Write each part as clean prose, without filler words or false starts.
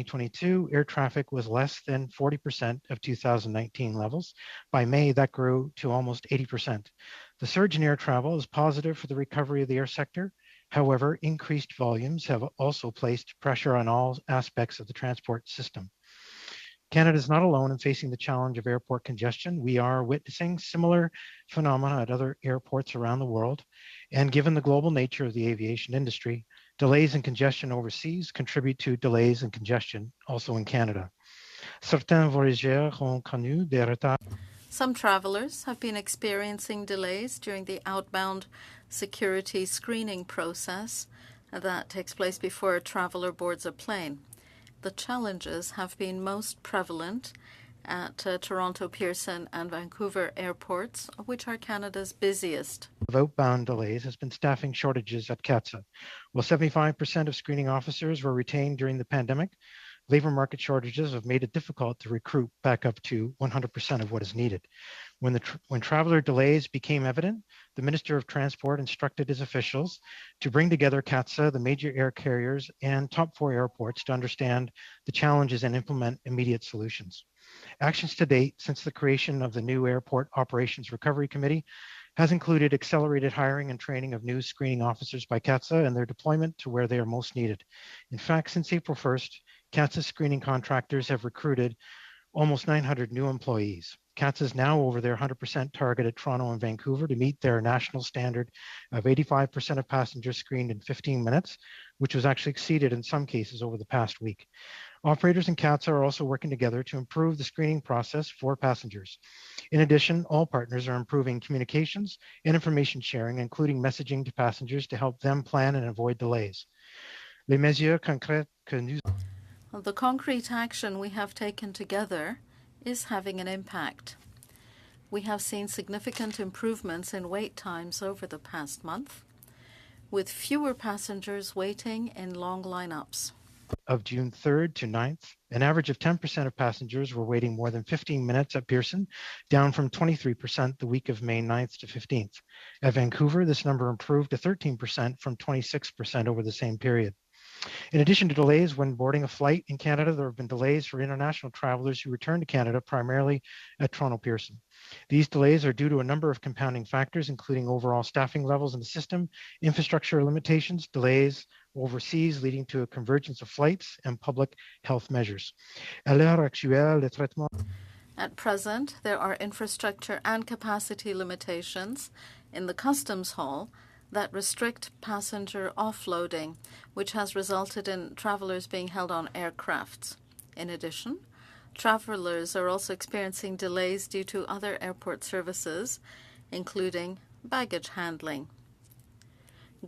2022, air traffic was less than 40% of 2019 levels. By May, that grew to almost 80%. The surge in air travel is positive for the recovery of the air sector. However, increased volumes have also placed pressure on all aspects of the transport system. Canada is not alone in facing the challenge of airport congestion. We are witnessing similar phenomena at other airports around the world. And given the global nature of the aviation industry, delays and congestion overseas contribute to delays and congestion also in Canada. Certains voyageurs ont connu des retards. Some travelers have been experiencing delays during the outbound security screening process that takes place before a traveler boards a plane. The challenges have been most prevalent at Toronto, Pearson and Vancouver airports, which are Canada's busiest. Of outbound delays has been staffing shortages at CATSA. While 75% of screening officers were retained during the pandemic, labor market shortages have made it difficult to recruit back up to 100% of what is needed. When traveler delays became evident, the Minister of Transport instructed his officials to bring together CATSA, the major air carriers, and top 4 airports to understand the challenges and implement immediate solutions. Actions to date since the creation of the new Airport Operations Recovery Committee has included accelerated hiring and training of new screening officers by CATSA and their deployment to where they are most needed. In fact, since April 1st, CATSA screening contractors have recruited almost 900 new employees. CATSA is now over their 100% target at Toronto and Vancouver to meet their national standard of 85% of passengers screened in 15 minutes, which was actually exceeded in some cases over the past week. Operators and CATSA are also working together to improve the screening process for passengers. In addition, all partners are improving communications and information sharing, including messaging to passengers to help them plan and avoid delays. Les mesures concrètes que nous... The concrete action we have taken together is having an impact. We have seen significant improvements in wait times over the past month, with fewer passengers waiting in long lineups. Of June 3rd to 9th, an average of 10% of passengers were waiting more than 15 minutes at Pearson, down from 23% the week of May 9th to 15th. At Vancouver, this number improved to 13% from 26% over the same period. In addition to delays when boarding a flight in Canada, there have been delays for international travelers who return to Canada, primarily at Toronto Pearson. These delays are due to a number of compounding factors, including overall staffing levels in the system, infrastructure limitations, delays overseas leading to a convergence of flights, and public health measures. À l'heure actuelle, le traitement... At present, there are infrastructure and capacity limitations in the Customs Hall that restrict passenger offloading, which has resulted in travelers being held on aircrafts. In addition, travelers are also experiencing delays due to other airport services, including baggage handling.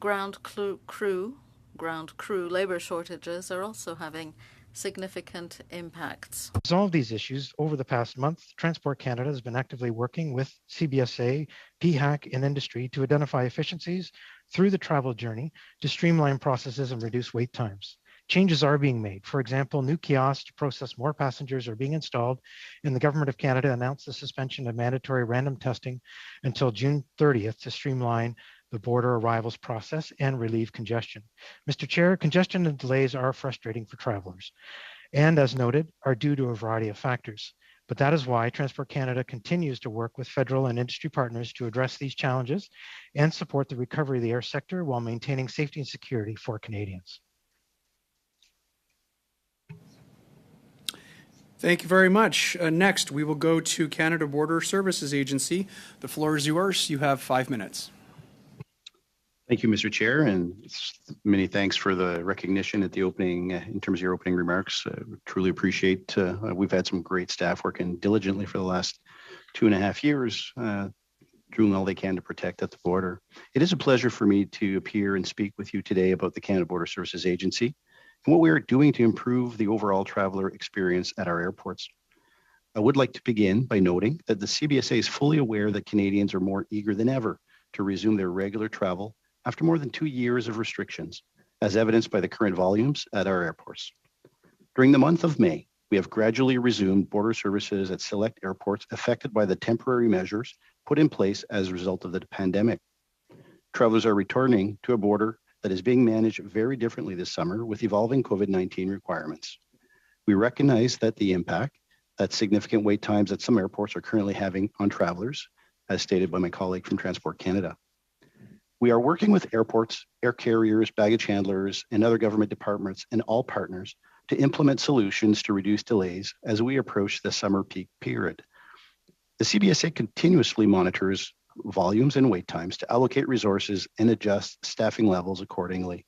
Ground crew labor shortages are also having significant impacts. To resolve these issues, over the past month, Transport Canada has been actively working with CBSA, PHAC, and industry to identify efficiencies through the travel journey to streamline processes and reduce wait times. Changes are being made. For example, new kiosks to process more passengers are being installed, and the Government of Canada announced the suspension of mandatory random testing until June 30th to streamline the border arrivals process and relieve congestion. Mr. Chair, congestion and delays are frustrating for travelers and, as noted, are due to a variety of factors. But that is why Transport Canada continues to work with federal and industry partners to address these challenges and support the recovery of the air sector while maintaining safety and security for Canadians. Thank you very much. Next, we will go to Canada Border Services Agency. The floor is yours. You have 5 minutes. Thank you, Mr. Chair, and many thanks for the recognition at the opening, in terms of your opening remarks. Truly appreciate. We've had some great staff working diligently for the last 2.5 years, doing all they can to protect at the border. It is a pleasure for me to appear and speak with you today about the Canada Border Services Agency and what we are doing to improve the overall traveler experience at our airports. I would like to begin by noting that the CBSA is fully aware that Canadians are more eager than ever to resume their regular travel after more than 2 years of restrictions, as evidenced by the current volumes at our airports. During the month of May, we have gradually resumed border services at select airports affected by the temporary measures put in place as a result of the pandemic. Travelers are returning to a border that is being managed very differently this summer with evolving COVID-19 requirements. We recognize that the impact that significant wait times at some airports are currently having on travelers, as stated by my colleague from Transport Canada. We are working with airports, air carriers, baggage handlers, and other government departments and all partners to implement solutions to reduce delays as we approach the summer peak period. The CBSA continuously monitors volumes and wait times to allocate resources and adjust staffing levels accordingly.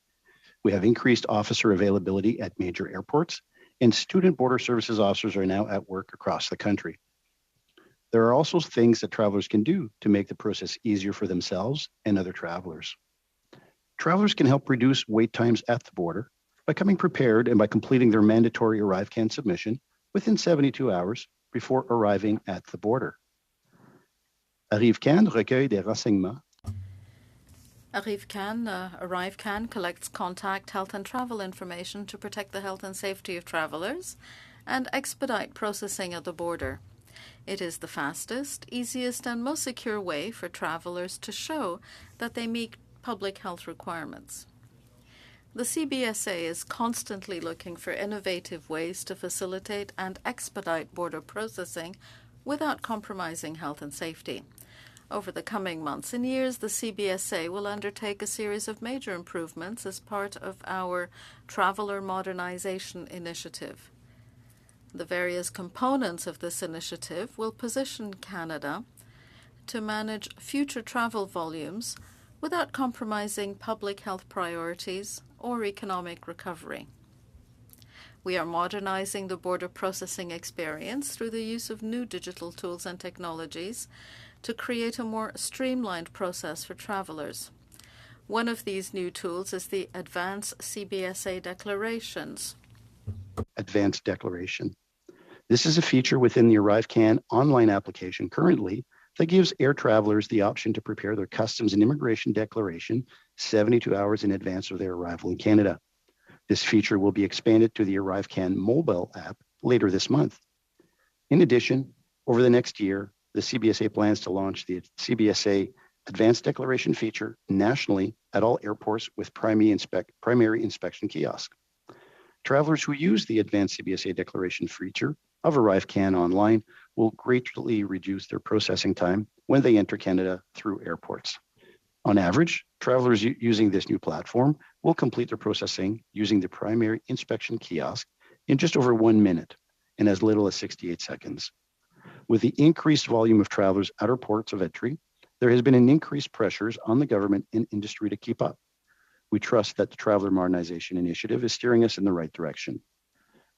We have increased officer availability at major airports, and student border services officers are now at work across the country. There are also things that travelers can do to make the process easier for themselves and other travelers. Travelers can help reduce wait times at the border by coming prepared and by completing their mandatory ArriveCAN submission within 72 hours before arriving at the border. ArriveCAN recueille des renseignements. ArriveCAN collects contact, health and travel information to protect the health and safety of travelers and expedite processing at the border. It is the fastest, easiest, and most secure way for travelers to show that they meet public health requirements. The CBSA is constantly looking for innovative ways to facilitate and expedite border processing without compromising health and safety. Over the coming months and years, the CBSA will undertake a series of major improvements as part of our Traveller Modernization Initiative. The various components of this initiative will position Canada to manage future travel volumes without compromising public health priorities or economic recovery. We are modernizing the border processing experience through the use of new digital tools and technologies to create a more streamlined process for travelers. One of these new tools is the Advanced CBSA Declarations. Advanced Declaration. This is a feature within the ArriveCAN online application currently that gives air travelers the option to prepare their customs and immigration declaration 72 hours in advance of their arrival in Canada. This feature will be expanded to the ArriveCAN mobile app later this month. In addition, over the next year, the CBSA plans to launch the CBSA Advanced Declaration feature nationally at all airports with primary inspection kiosk. Travelers who use the Advanced CBSA Declaration feature of ArriveCAN online will greatly reduce their processing time when they enter Canada through airports. On average, travelers using this new platform will complete their processing using the primary inspection kiosk in just over 1 minute in as little as 68 seconds. With the increased volume of travelers at our ports of entry, there has been an increased pressures on the government and industry to keep up. We trust that the Traveller Modernization Initiative is steering us in the right direction.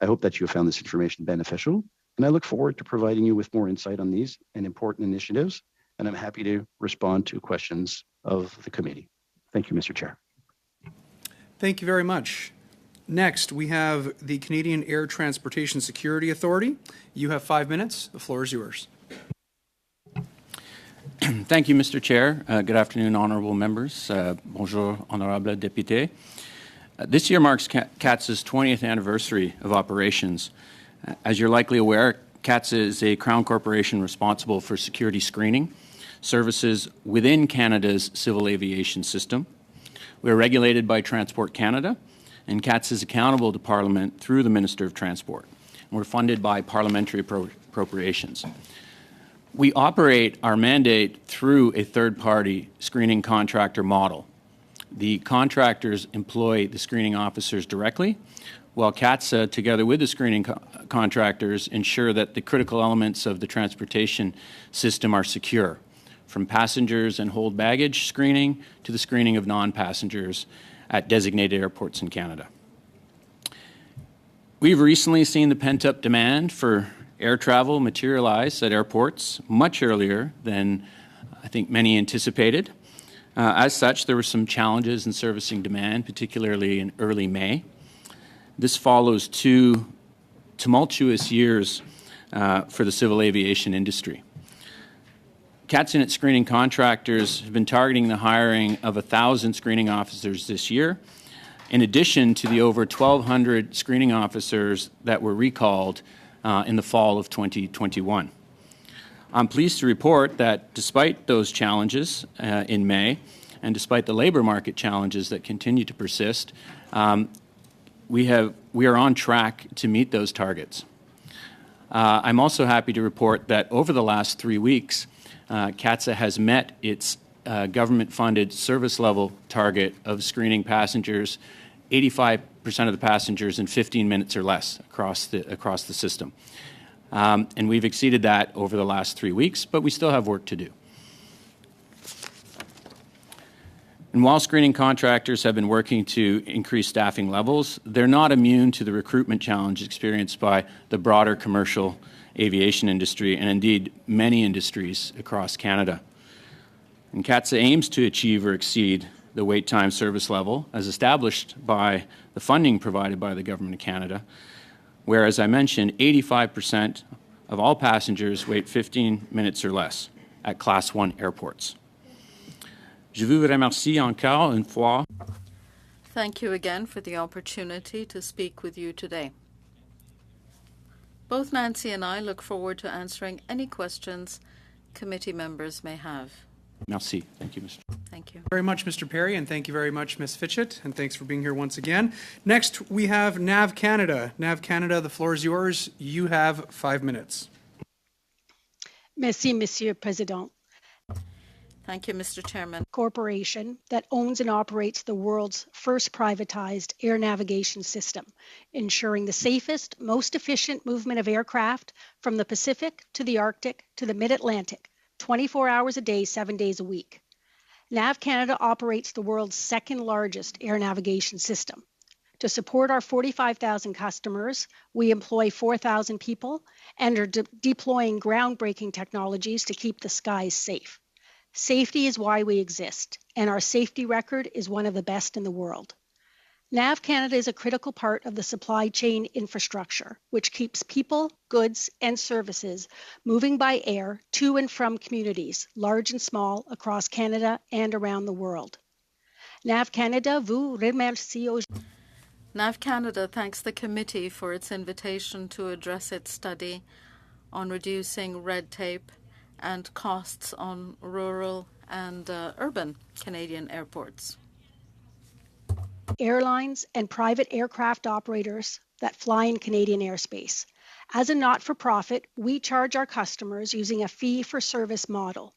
I hope that you have found this information beneficial, and I look forward to providing you with more insight on these and important initiatives, and I'm happy to respond to questions of the committee. Thank you, Mr. Chair. Thank you very much. Next, we have the Canadian Air Transportation Security Authority. You have 5 minutes. The floor is yours. Thank you, Mr. Chair. Good afternoon, honourable members. Bonjour, honourable député. This year marks CATSA's 20th anniversary of operations. As you're likely aware, CATSA is a Crown corporation responsible for security screening services within Canada's civil aviation system. We are regulated by Transport Canada, and CATSA is accountable to Parliament through the Minister of Transport. And we're funded by parliamentary appropriations. We operate our mandate through a third-party screening contractor model. The contractors employ the screening officers directly, while CATSA, together with the screening contractors, ensure that the critical elements of the transportation system are secure, from passengers and hold baggage screening to the screening of non-passengers at designated airports in Canada. We've recently seen the pent-up demand for air travel materialize at airports much earlier than I think many anticipated. As such, there were some challenges in servicing demand, particularly in early May. This follows 2 tumultuous years for the civil aviation industry. CATSA and its screening contractors have been targeting the hiring of 1,000 screening officers this year, in addition to the over 1,200 screening officers that were recalled in the fall of 2021. I'm pleased to report that despite those challenges in May, and despite the labour market challenges that continue to persist, we have we are on track to meet those targets. I'm also happy to report that over the last 3 weeks, CATSA has met its government-funded service level target of screening passengers, 85% of the passengers in 15 minutes or less across the system. And we've exceeded that over the last 3 weeks, but we still have work to do. And while screening contractors have been working to increase staffing levels, they're not immune to the recruitment challenge experienced by the broader commercial aviation industry and indeed many industries across Canada. And CATSA aims to achieve or exceed the wait time service level as established by the funding provided by the Government of Canada, where, as I mentioned, 85% of all passengers wait 15 minutes or less at Class 1 airports. Je vous remercie encore une fois. Thank you again for the opportunity to speak with you today. Both Nancy and I look forward to answering any questions committee members may have. Merci. Thank you, Mr. Thank you. Very much, Mr. Perry, and thank you very much, Ms. Fitchett, and thanks for being here once again. Next, we have NAV Canada. NAV Canada, the floor is yours. You have 5 minutes. Merci, Monsieur Président. Thank you, Mr. Chairman. Corporation that owns and operates the world's first privatized air navigation system, ensuring the safest, most efficient movement of aircraft from the Pacific to the Arctic to the Mid-Atlantic, 24 hours a day, 7 days a week. NAV Canada operates the world's second largest air navigation system. To support our 45,000 customers, we employ 4,000 people and are deploying groundbreaking technologies to keep the skies safe. Safety is why we exist, and our safety record is one of the best in the world. NAV Canada is a critical part of the supply chain infrastructure, which keeps people, goods, and services moving by air to and from communities, large and small, across Canada and around the world. NAV Canada vous remercie aujourd'hui. NAV Canada thanks the committee for its invitation to address its study on reducing red tape and costs on rural and urban Canadian airports. Airlines and private aircraft operators that fly in Canadian airspace. As a not-for-profit, we charge our customers using a fee-for-service model.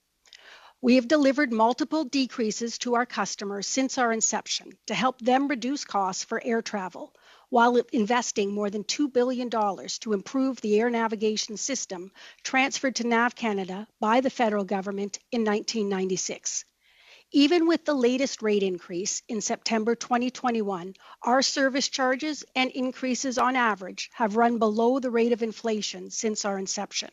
We have delivered multiple decreases to our customers since our inception to help them reduce costs for air travel, while investing more than $2 billion to improve the air navigation system transferred to NAV Canada by the federal government in 1996. Even with the latest rate increase in September 2021, our service charges and increases on average have run below the rate of inflation since our inception.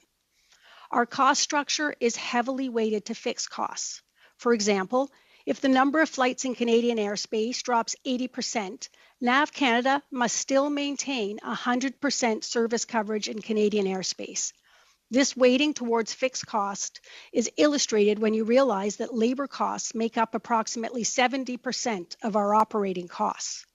Our cost structure is heavily weighted to fixed costs. For example, if the number of flights in Canadian airspace drops 80%, NAV Canada must still maintain 100% service coverage in Canadian airspace. This weighting towards fixed cost is illustrated when you realize that labor costs make up approximately 70% of our operating costs.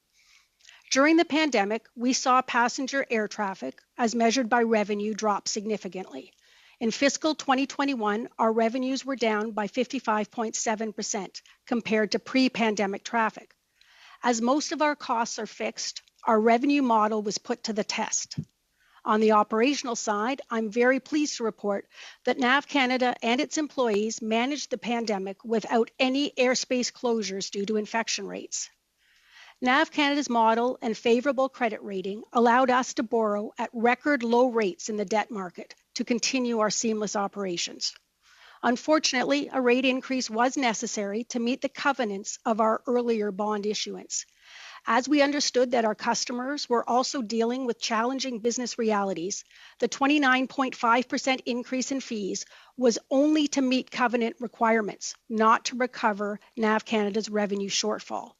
During the pandemic, we saw passenger air traffic, as measured by revenue, drop significantly. In fiscal 2021, our revenues were down by 55.7% compared to pre-pandemic traffic. As most of our costs are fixed, our revenue model was put to the test. On the operational side, I'm very pleased to report that NAV Canada and its employees managed the pandemic without any airspace closures due to infection rates. NAV Canada's model and favorable credit rating allowed us to borrow at record low rates in the debt market to continue our seamless operations. Unfortunately, a rate increase was necessary to meet the covenants of our earlier bond issuance. As we understood that our customers were also dealing with challenging business realities, the 29.5% increase in fees was only to meet covenant requirements, not to recover NAV Canada's revenue shortfall.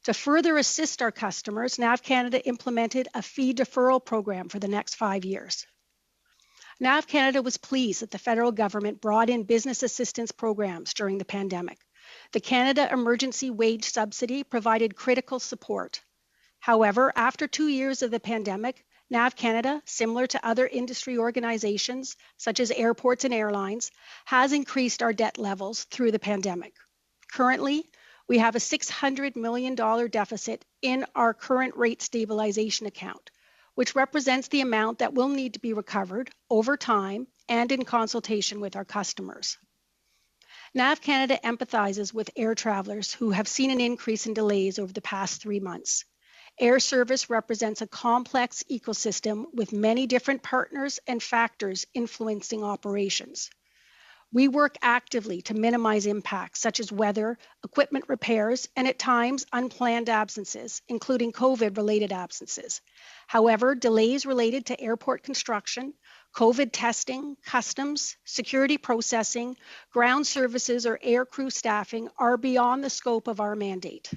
To further assist our customers, NAV Canada implemented a fee deferral program for the next 5 years. NAV Canada was pleased that the federal government brought in business assistance programs during the pandemic. The Canada Emergency Wage Subsidy provided critical support. However, after 2 years of the pandemic, NAV Canada, similar to other industry organizations such as airports and airlines, has increased our debt levels through the pandemic. Currently, We have a $600 million deficit in our current rate stabilization account, which represents the amount that will need to be recovered over time and in consultation with our customers. NAV Canada empathizes with air travelers who have seen an increase in delays over the past 3 months. Air service represents a complex ecosystem with many different partners and factors influencing operations. We work actively to minimize impacts such as weather, equipment repairs, and at times unplanned absences, including COVID-related absences. However, delays related to airport construction, COVID testing, customs, security processing, ground services, or air crew staffing are beyond the scope of our mandate.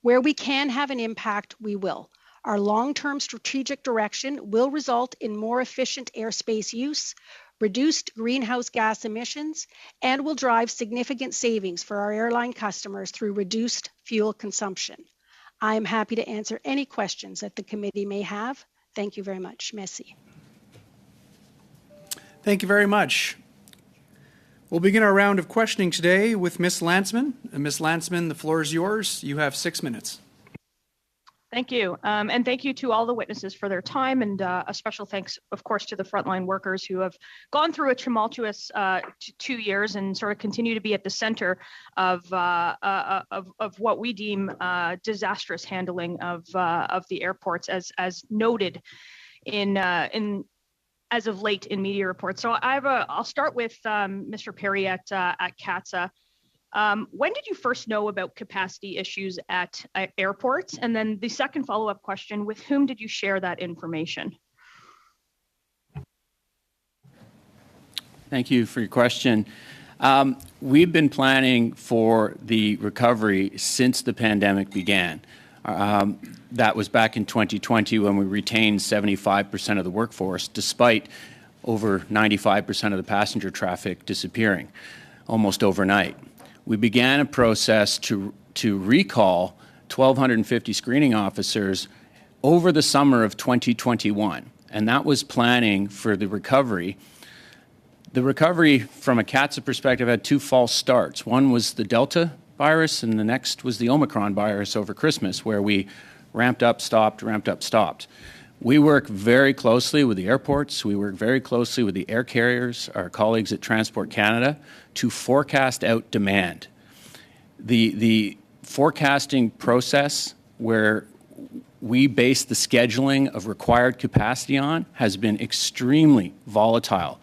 Where we can have an impact, we will. Our long-term strategic direction will result in more efficient airspace use, reduced greenhouse gas emissions, and will drive significant savings for our airline customers through reduced fuel consumption. I am happy to answer any questions that the committee may have. Thank you very much. Merci. Thank you very much. We'll begin our round of questioning today with Ms. Landsman. Ms. Landsman, the floor is yours. You have 6 minutes. Thank you. And thank you to all the witnesses for their time, and a special thanks, of course, to the frontline workers who have gone through a tumultuous 2 years and sort of continue to be at the center of what we deem disastrous handling of the airports, as noted in as of late in media reports. So I'll start with Mr. Perry at CATSA. When did you first know about capacity issues at airports? And then the second follow-up question, with whom did you share that information? Thank you for your question. We've been planning for the recovery since the pandemic began. That was back in 2020 when we retained 75% of the workforce, despite over 95% of the passenger traffic disappearing almost overnight. We began a process to recall 1,250 screening officers over the summer of 2021, and that was planning for the recovery. The recovery from a CATSA perspective had 2 false starts. One was the Delta virus, and the next was the Omicron virus over Christmas, where we ramped up, stopped, ramped up, stopped. We work very closely with the airports. We work very closely with the air carriers, our colleagues at Transport Canada, to forecast out demand. The forecasting process where we base the scheduling of required capacity on has been extremely volatile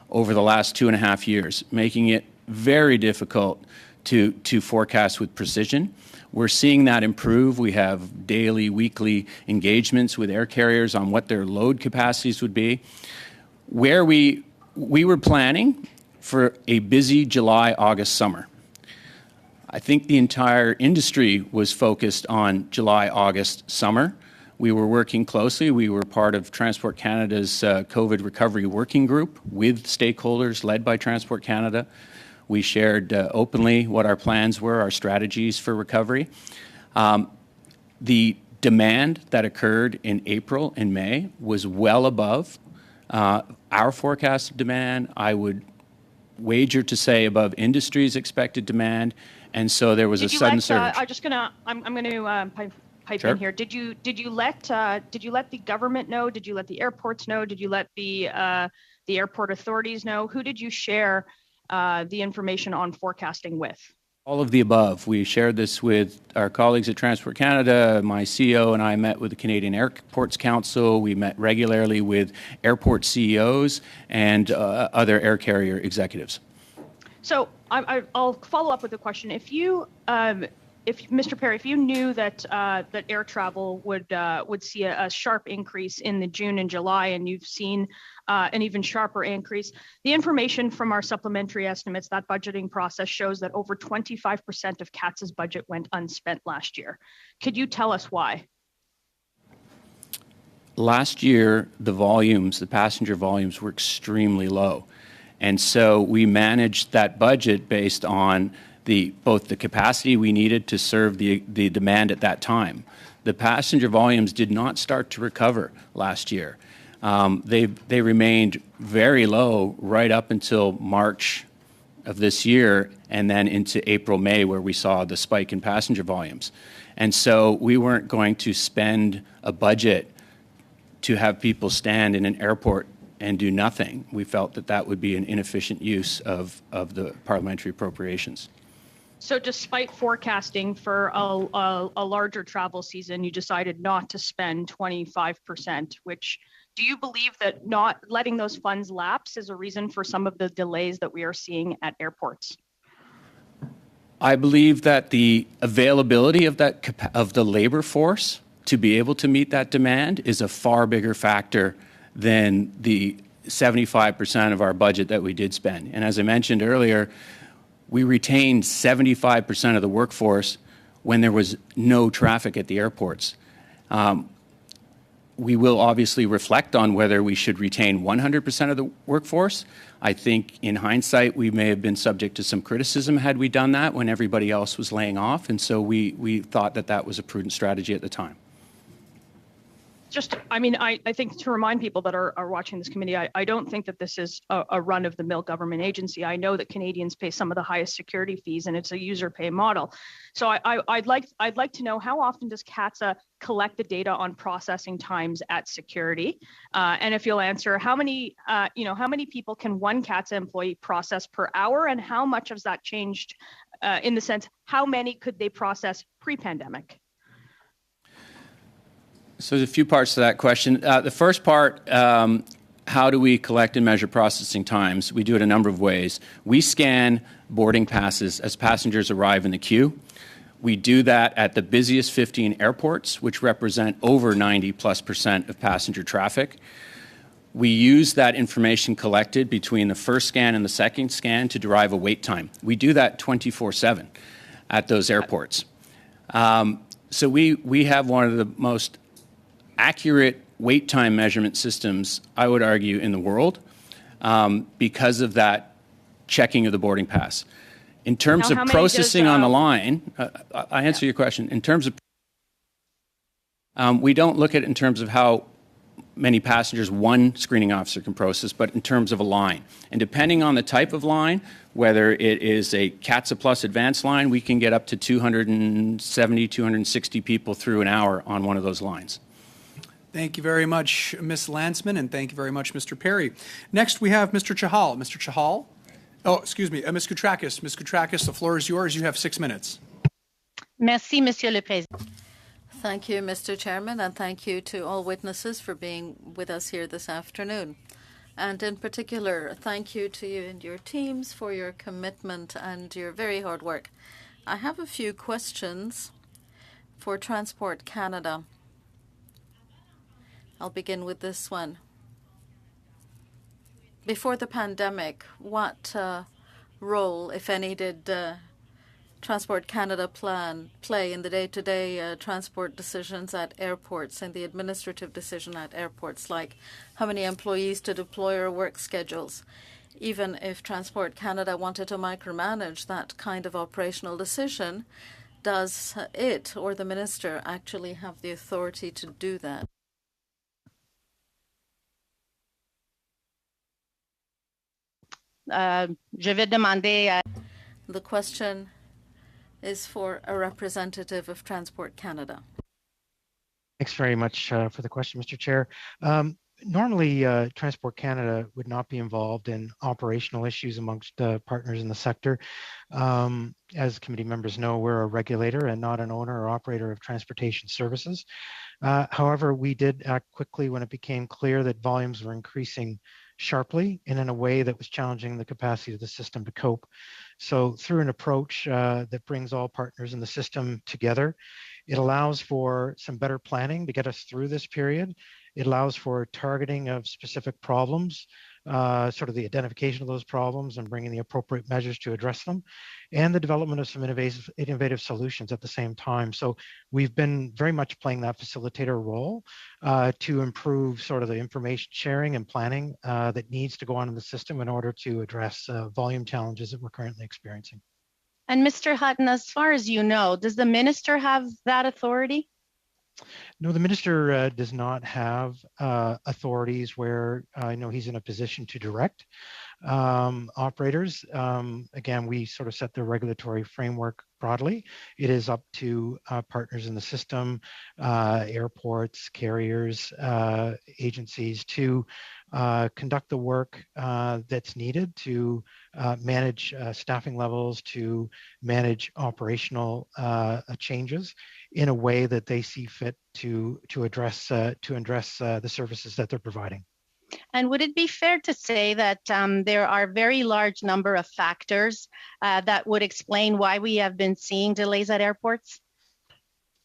over the last 2.5 years, making it very difficult to forecast with precision. We're seeing that improve. We have daily, weekly engagements with air carriers on what their load capacities would be. Where we were planning for a busy July, August summer. I think the entire industry was focused on July, August summer. We were working closely. We were part of Transport Canada's COVID recovery working group with stakeholders led by Transport Canada. We shared openly what our plans were, our strategies for recovery. The demand that occurred in April and May was well above our forecasted demand. I would wager to say above industry's expected demand, and so there was a sudden surge. I'm going to pipe Sure. in here. Did you let the government know? Did you let the airports know? Did you let the airport authorities know? Who did you share the information on forecasting with? All of the above. We shared this with our colleagues at Transport Canada. My CEO and I met with the Canadian Airports Council. We met regularly with airport CEOs and other air carrier executives. So I'll follow up with a question. If Mr. Perry, if you knew that that air travel would see a sharp increase in the June and July, and you've seen an even sharper increase, the information from our supplementary estimates, that budgeting process shows that over 25% of CATSA's budget went unspent last year. Could you tell us why? Last year, the passenger volumes were extremely low. And so we managed that budget based on both the capacity we needed to serve the demand at that time. The passenger volumes did not start to recover last year. They remained very low right up until March of this year, and then into April, May, where we saw the spike in passenger volumes. And so we weren't going to spend a budget to have people stand in an airport and do nothing. We felt that that would be an inefficient use of the parliamentary appropriations. So despite forecasting for a larger travel season, you decided not to spend 25%, which do you believe that not letting those funds lapse is a reason for some of the delays that we are seeing at airports? I believe that the availability of the labor force to be able to meet that demand is a far bigger factor than the 75% of our budget that we did spend. And as I mentioned earlier, we retained 75% of the workforce when there was no traffic at the airports. We will obviously reflect on whether we should retain 100% of the workforce. I think in hindsight, we may have been subject to some criticism had we done that when everybody else was laying off. And so we thought that that was a prudent strategy at the time. Just, I mean, I think to remind people that are watching this committee, I don't think that this is a run-of-the-mill government agency. I know that Canadians pay some of the highest security fees, and it's a user pay model. So I'd like to know, how often does CATSA collect the data on processing times at security? And if you'll answer, how many people can one CATSA employee process per hour, and how much has that changed in the sense, how many could they process pre-pandemic? So there's a few parts to that question. The first part, how do we collect and measure processing times? We do it a number of ways. We scan boarding passes as passengers arrive in the queue. We do that at the busiest 15 airports, which represent over 90+% of passenger traffic. We use that information collected between the first scan and the second scan to derive a wait time. We do that 24/7 at those airports. So we have one of the most accurate wait time measurement systems, I would argue, in the world, because of that checking of the boarding pass. In terms of processing on the line, I answer your question. In terms of, we don't look at it in terms of how many passengers one screening officer can process, but in terms of a line. And depending on the type of line, whether it is a CATSA Plus advanced line, we can get up to 270, 260 people through an hour on one of those lines. Thank you very much, Ms. Landsman, and thank you very much, Mr. Perry. Next, we have Mr. Chahal. Mr. Chahal? Oh, excuse me, Ms. Koutrakis. Ms. Koutrakis, the floor is yours. You have 6 minutes. Merci, Monsieur le Président. Thank you, Mr. Chairman, and thank you to all witnesses for being with us here this afternoon. And in particular, thank you to you and your teams for your commitment and your very hard work. I have a few questions for Transport Canada. I'll begin with this one. Before the pandemic, what role, if any, did Transport Canada play in the day-to-day transport decisions at airports and the administrative decision at airports, like how many employees to deploy or work schedules? Even if Transport Canada wanted to micromanage that kind of operational decision, does it or the minister actually have the authority to do that? Je vais demander. The question is for a representative of Transport Canada. Thanks very much for the question, Mr. Chair. Normally, Transport Canada would not be involved in operational issues amongst partners in the sector. As committee members know, we're a regulator and not an owner or operator of transportation services. However, we did act quickly when it became clear that volumes were increasing sharply and in a way that was challenging the capacity of the system to cope. So through an approach that brings all partners in the system together, it allows for some better planning to get us through this period. It allows for targeting of specific problems, sort of the identification of those problems and bringing the appropriate measures to address them, and the development of some innovative solutions at the same time. So we've been very much playing that facilitator role to improve sort of the information sharing and planning that needs to go on in the system in order to address volume challenges that we're currently experiencing. And Mr. Hutton, as far as you know, does the minister have that authority? No, the minister does not have authorities where I know he's in a position to direct operators. Again, we sort of set the regulatory framework broadly. It is up to partners in the system, airports, carriers, agencies to conduct the work that's needed to manage staffing levels, to manage operational changes in a way that they see fit to address the services that they're providing. And would it be fair to say that there are very large number of factors that would explain why we have been seeing delays at airports?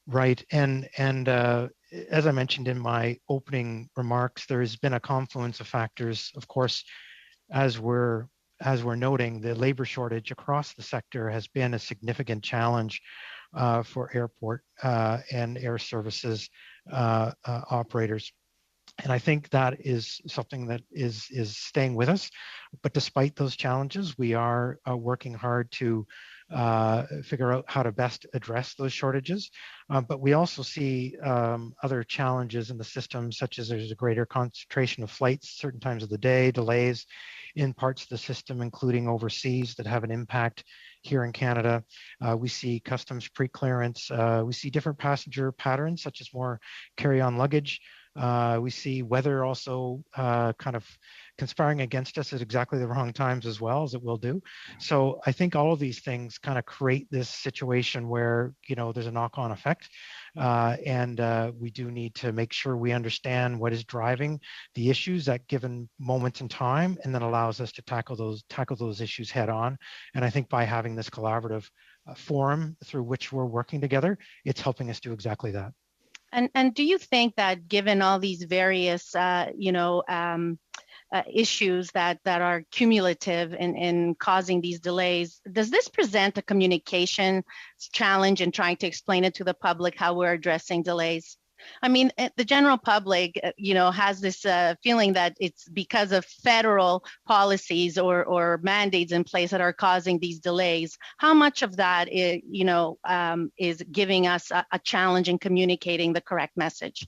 Right, and as I mentioned in my opening remarks, there has been a confluence of factors. Of course, as we're noting, the labor shortage across the sector has been a significant challenge for airport and air services operators. And I think that is something that is staying with us. But despite those challenges, we are working hard to figure out how to best address those shortages. But we also see other challenges in the system, such as there's a greater concentration of flights certain times of the day, delays in parts of the system, including overseas, that have an impact here in Canada. We see customs pre-clearance. We see different passenger patterns, such as more carry-on luggage. We see weather also kind of conspiring against us at exactly the wrong times as well, as it will do. So I think all of these things kind of create this situation where, you know, there's a knock-on effect. And we do need to make sure we understand what is driving the issues at given moments in time, and then allows us to tackle those issues head on. And I think by having this collaborative forum through which we're working together, it's helping us do exactly that. And do you think that given all these various, issues that are cumulative in causing these delays, does this present a communication challenge in trying to explain it to the public how we're addressing delays? I mean, the general public, has this feeling that it's because of federal policies or mandates in place that are causing these delays. How much of that is giving us a challenge in communicating the correct message?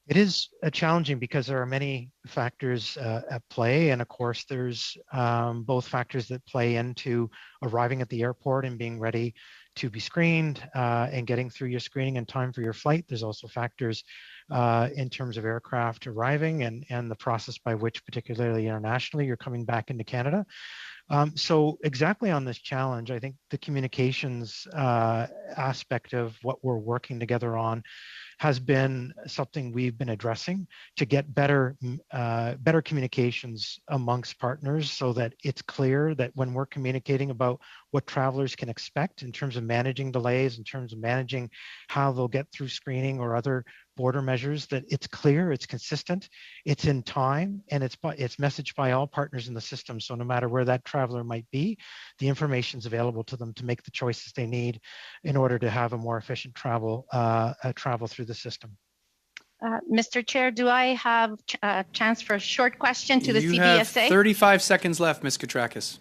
It is challenging because there are many factors at play. And of course, there's both factors that play into arriving at the airport and being ready to be screened and getting through your screening in time for your flight. There's also factors in terms of aircraft arriving and the process by which, particularly internationally, you're coming back into Canada. So exactly on this challenge, I think the communications aspect of what we're working together on has been something we've been addressing to get better communications amongst partners, so that it's clear that when we're communicating about what travelers can expect in terms of managing delays, in terms of managing how they'll get through screening or other border measures, that it's clear, it's consistent, it's in time, and it's messaged by all partners in the system. So no matter where that traveler might be, the information is available to them to make the choices they need in order to have a more efficient travel through the system. Mr. Chair, do I have a chance for a short question to the CBSA? You have 35 seconds left, Ms. Katrakis.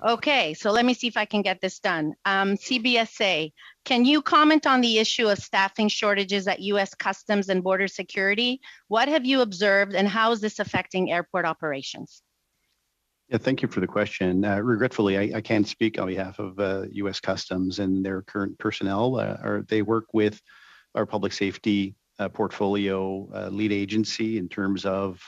Okay, so let me see if I can get this done. CBSA, can you comment on the issue of staffing shortages at U.S. Customs and Border Security? What have you observed, and how is this affecting airport operations? Yeah, thank you for the question. Regretfully, I can't speak on behalf of U.S. Customs and their current personnel. They work with our public safety portfolio lead agency in terms of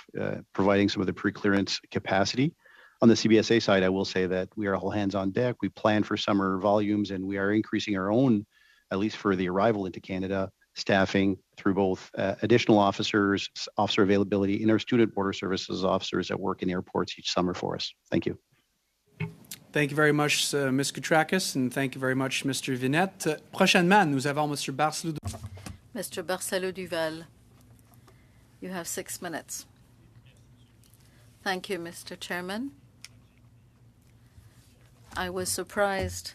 providing some of the pre-clearance capacity. On the CBSA side, I will say that we are all hands on deck. We plan for summer volumes, and we are increasing our own, at least for the arrival into Canada, staffing through both additional officers, officer availability, and our student border services officers that work in airports each summer for us. Thank you. Thank you very much, Ms. Katrakis, and thank you very much, Mr. Vinette. Prochainement, nous avons Mr. Barcelou. Mr. Barcelou-Duval, you have 6 minutes. Thank you, Mr. Chairman. I was surprised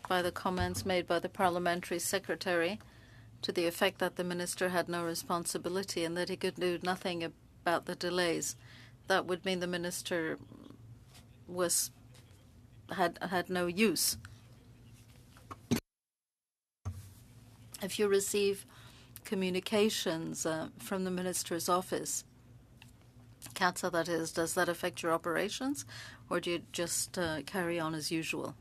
by the comments made by the parliamentary secretary to the effect that the minister had no responsibility and that he could do nothing about the delays. That would mean the minister had no use. If you receive communications from the minister's office, CATSA that is, does that affect your operations, or do you just carry on as usual?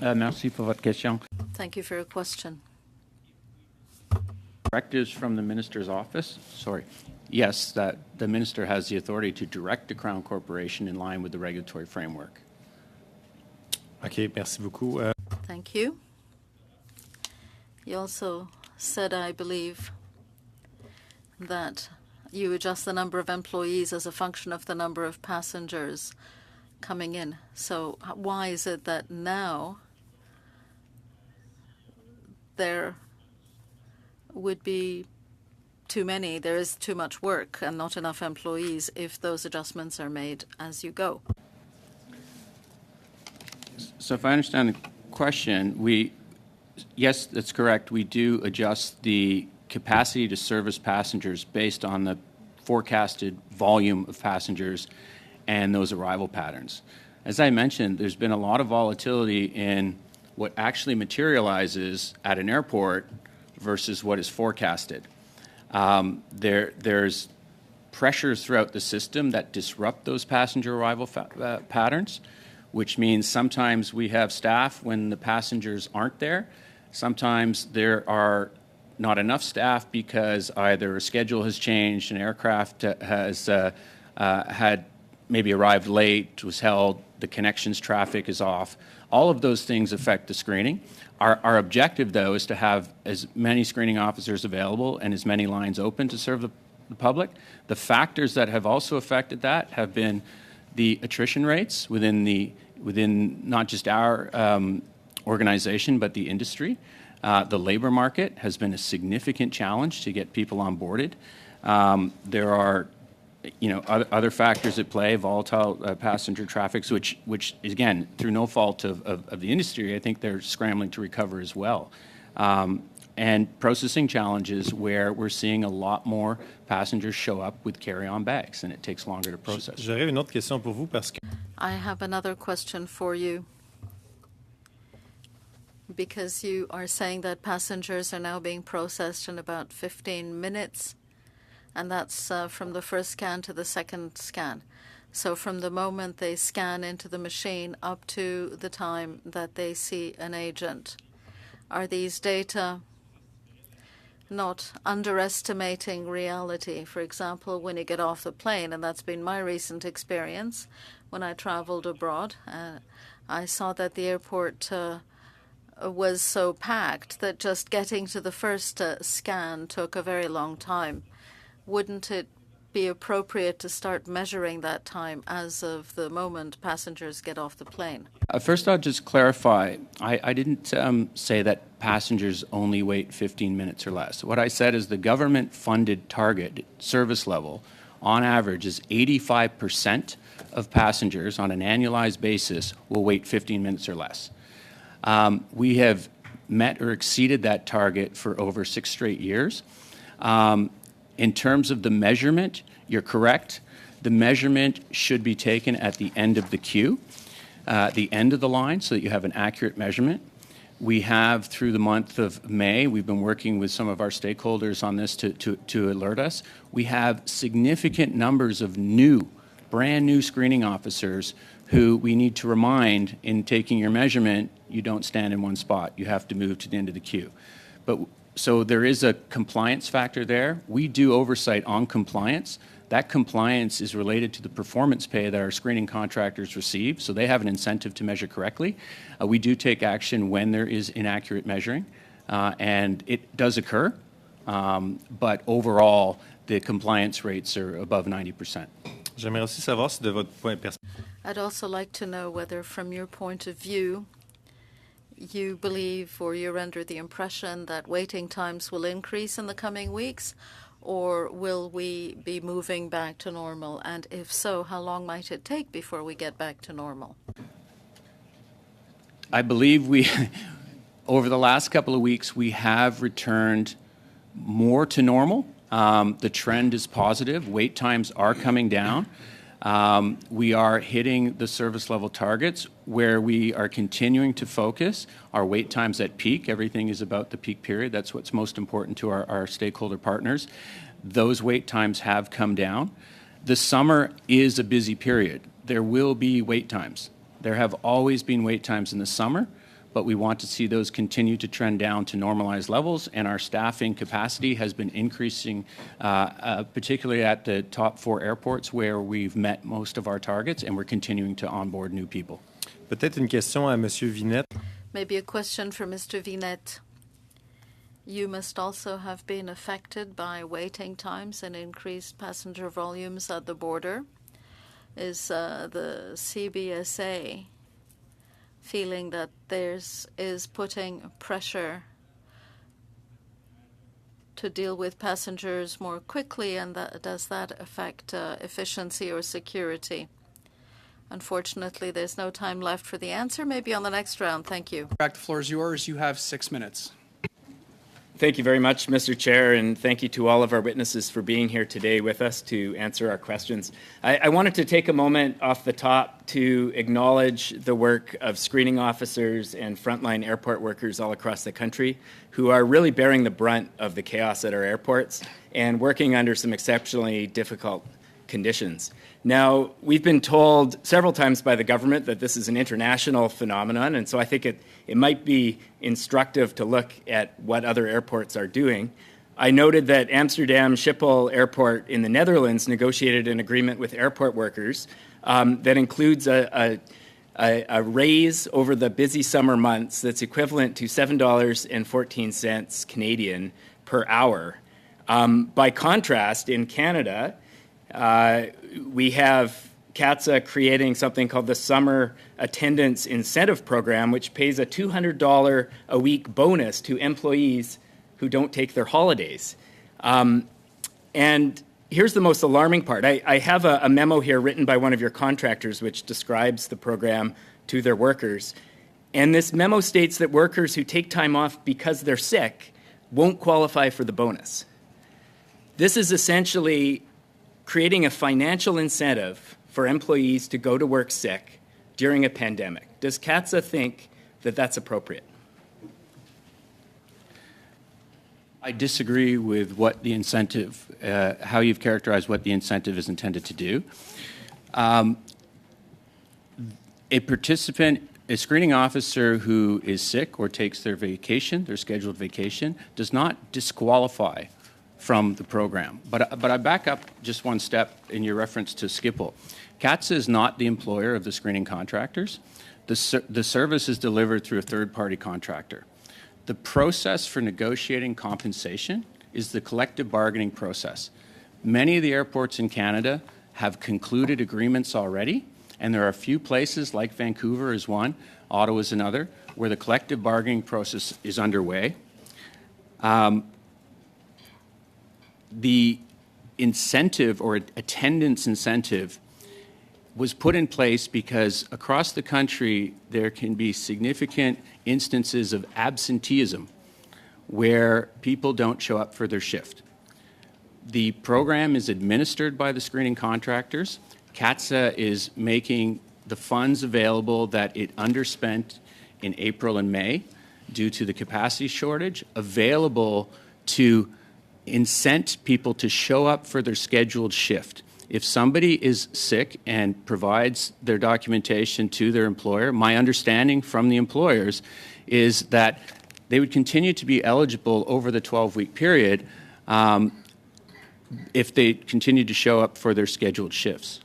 Merci pour votre question. Thank you for your question. Directives from the minister's office? Sorry. Yes, that the minister has the authority to direct the Crown Corporation in line with the regulatory framework. OK, merci beaucoup. Thank you. You also said, I believe, that you adjust the number of employees as a function of the number of passengers coming in. So why is it that now there would be too many, there is too much work and not enough employees if those adjustments are made as you go? So if I understand the question, yes, that's correct. We do adjust the capacity to service passengers based on the forecasted volume of passengers and those arrival patterns. As I mentioned, there's been a lot of volatility in what actually materializes at an airport versus what is forecasted. There's pressures throughout the system that disrupt those passenger arrival patterns, which means sometimes we have staff when the passengers aren't there. Sometimes there are not enough staff because either a schedule has changed, an aircraft has had maybe arrived late, was held, the connections traffic is off. All of those things affect the screening. Our objective, though, is to have as many screening officers available and as many lines open to serve the public. The factors that have also affected that have been the attrition rates within not just our organization, but the industry. The labor market has been a significant challenge to get people onboarded. There are other factors at play, volatile passenger traffic, which again, through no fault of the industry, I think they're scrambling to recover as well. And processing challenges where we're seeing a lot more passengers show up with carry-on bags, and it takes longer to process. J'aurais une autre question pour vous parce que I have another question for you, because you are saying that passengers are now being processed in about 15 minutes. And that's from the first scan to the second scan. So from the moment they scan into the machine up to the time that they see an agent. Are these data not underestimating reality? For example, when you get off the plane, and that's been my recent experience when I traveled abroad, I saw that the airport was so packed that just getting to the first scan took a very long time. Wouldn't it be appropriate to start measuring that time as of the moment passengers get off the plane? First, I'll just clarify. I didn't say that passengers only wait 15 minutes or less. What I said is the government-funded target service level, on average, is 85% of passengers on an annualized basis will wait 15 minutes or less. We have met or exceeded that target for over 6 straight years. In terms of the measurement, you're correct. The measurement should be taken at the end of the queue, the end of the line, so that you have an accurate measurement. We have, through the month of May, we've been working with some of our stakeholders on this to alert us. We have significant numbers of brand new screening officers who we need to remind, in taking your measurement, you don't stand in one spot. You have to move to the end of the queue. So there is a compliance factor there. We do oversight on compliance. That compliance is related to the performance pay that our screening contractors receive, so they have an incentive to measure correctly. We do take action when there is inaccurate measuring, and it does occur, but overall, the compliance rates are above 90%. J'aimerais aussi savoir si de votre point de perspective. I'd also like to know whether, from your point of view, you believe or you're under the impression that waiting times will increase in the coming weeks, or will we be moving back to normal? And if so, how long might it take before we get back to normal? I believe over the last couple of weeks, we have returned more to normal. The trend is positive. Wait times are coming down. We are hitting the service level targets where we are continuing to focus our wait times at peak. Everything is about the peak period. That's what's most important to our stakeholder partners. Those wait times have come down. The summer is a busy period. There will be wait times. There have always been wait times in the summer, but we want to see those continue to trend down to normalized levels, and our staffing capacity has been increasing, particularly at the top 4 airports where we've met most of our targets, and we're continuing to onboard new people. Peut-être une question à Monsieur Vinette. Maybe a question for Mr. Vinette. You must also have been affected by waiting times and increased passenger volumes at the border. Is the CBSA feeling that is putting pressure to deal with passengers more quickly, and does that affect efficiency or security? Unfortunately, there's no time left for the answer. Maybe on the next round. Thank you. Back, the floor is yours. You have 6 minutes. Thank you very much, Mr. Chair, and thank you to all of our witnesses for being here today with us to answer our questions. I wanted to take a moment off the top to acknowledge the work of screening officers and frontline airport workers all across the country who are really bearing the brunt of the chaos at our airports and working under some exceptionally difficult conditions. Now, we've been told several times by the government that this is an international phenomenon, and so I think it might be instructive to look at what other airports are doing. I noted that Amsterdam Schiphol Airport in the Netherlands negotiated an agreement with airport workers that includes a raise over the busy summer months that's equivalent to $7.14 Canadian per hour. By contrast, in Canada, we have CATSA creating something called the Summer Attendance Incentive Program, which pays a $200 a week bonus to employees who don't take their holidays. And here's the most alarming part. I have a memo here written by one of your contractors which describes the program to their workers. And this memo states that workers who take time off because they're sick won't qualify for the bonus. This is essentially creating a financial incentive for employees to go to work sick during a pandemic. Does CATSA think that that's appropriate? I disagree with what the incentive, how you've characterized what the incentive is intended to do. A screening officer who is sick or takes their vacation, their scheduled vacation, does not disqualify from the program. But I back up just one step in your reference to Schiphol. CATSA is not the employer of the screening contractors. The service is delivered through a third-party contractor. The process for negotiating compensation is the collective bargaining process. Many of the airports in Canada have concluded agreements already, and there are a few places, like Vancouver is one, Ottawa is another, where the collective bargaining process is underway. The incentive or attendance incentive was put in place because across the country there can be significant instances of absenteeism where people don't show up for their shift. The program is administered by the screening contractors. CATSA is making the funds available that it underspent in April and May due to the capacity shortage available to incent people to show up for their scheduled shift. If somebody is sick and provides their documentation to their employer, my understanding from the employers is that they would continue to be eligible over the 12-week period if they continue to show up for their scheduled shifts.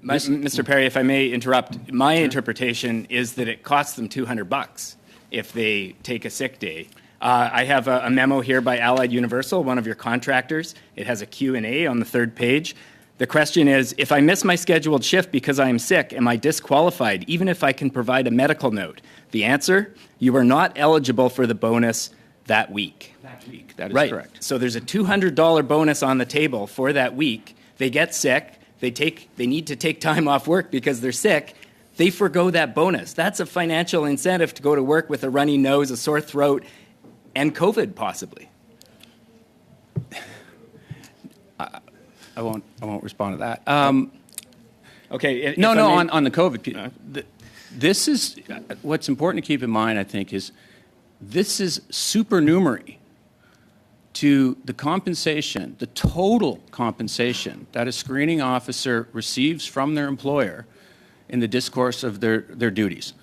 Mr. Perry, if I may interrupt, my interpretation is that it costs them $200 if they take a sick day. I have a memo here by Allied Universal, one of your contractors. It has a Q&A on the 3rd page. The question is, if I miss my scheduled shift because I am sick, am I disqualified, even if I can provide a medical note? The answer, you are not eligible for the bonus that week. That is right. Correct. So there's a $200 bonus on the table for that week. They get sick. They need to take time off work because they're sick. They forgo that bonus. That's a financial incentive to go to work with a runny nose, a sore throat, and COVID possibly. I won't respond to that. Okay. No, on the COVID. This is what's important to keep in mind, I think, is this is supernumerary to the compensation, the total compensation that a screening officer receives from their employer in the discourse of their duties.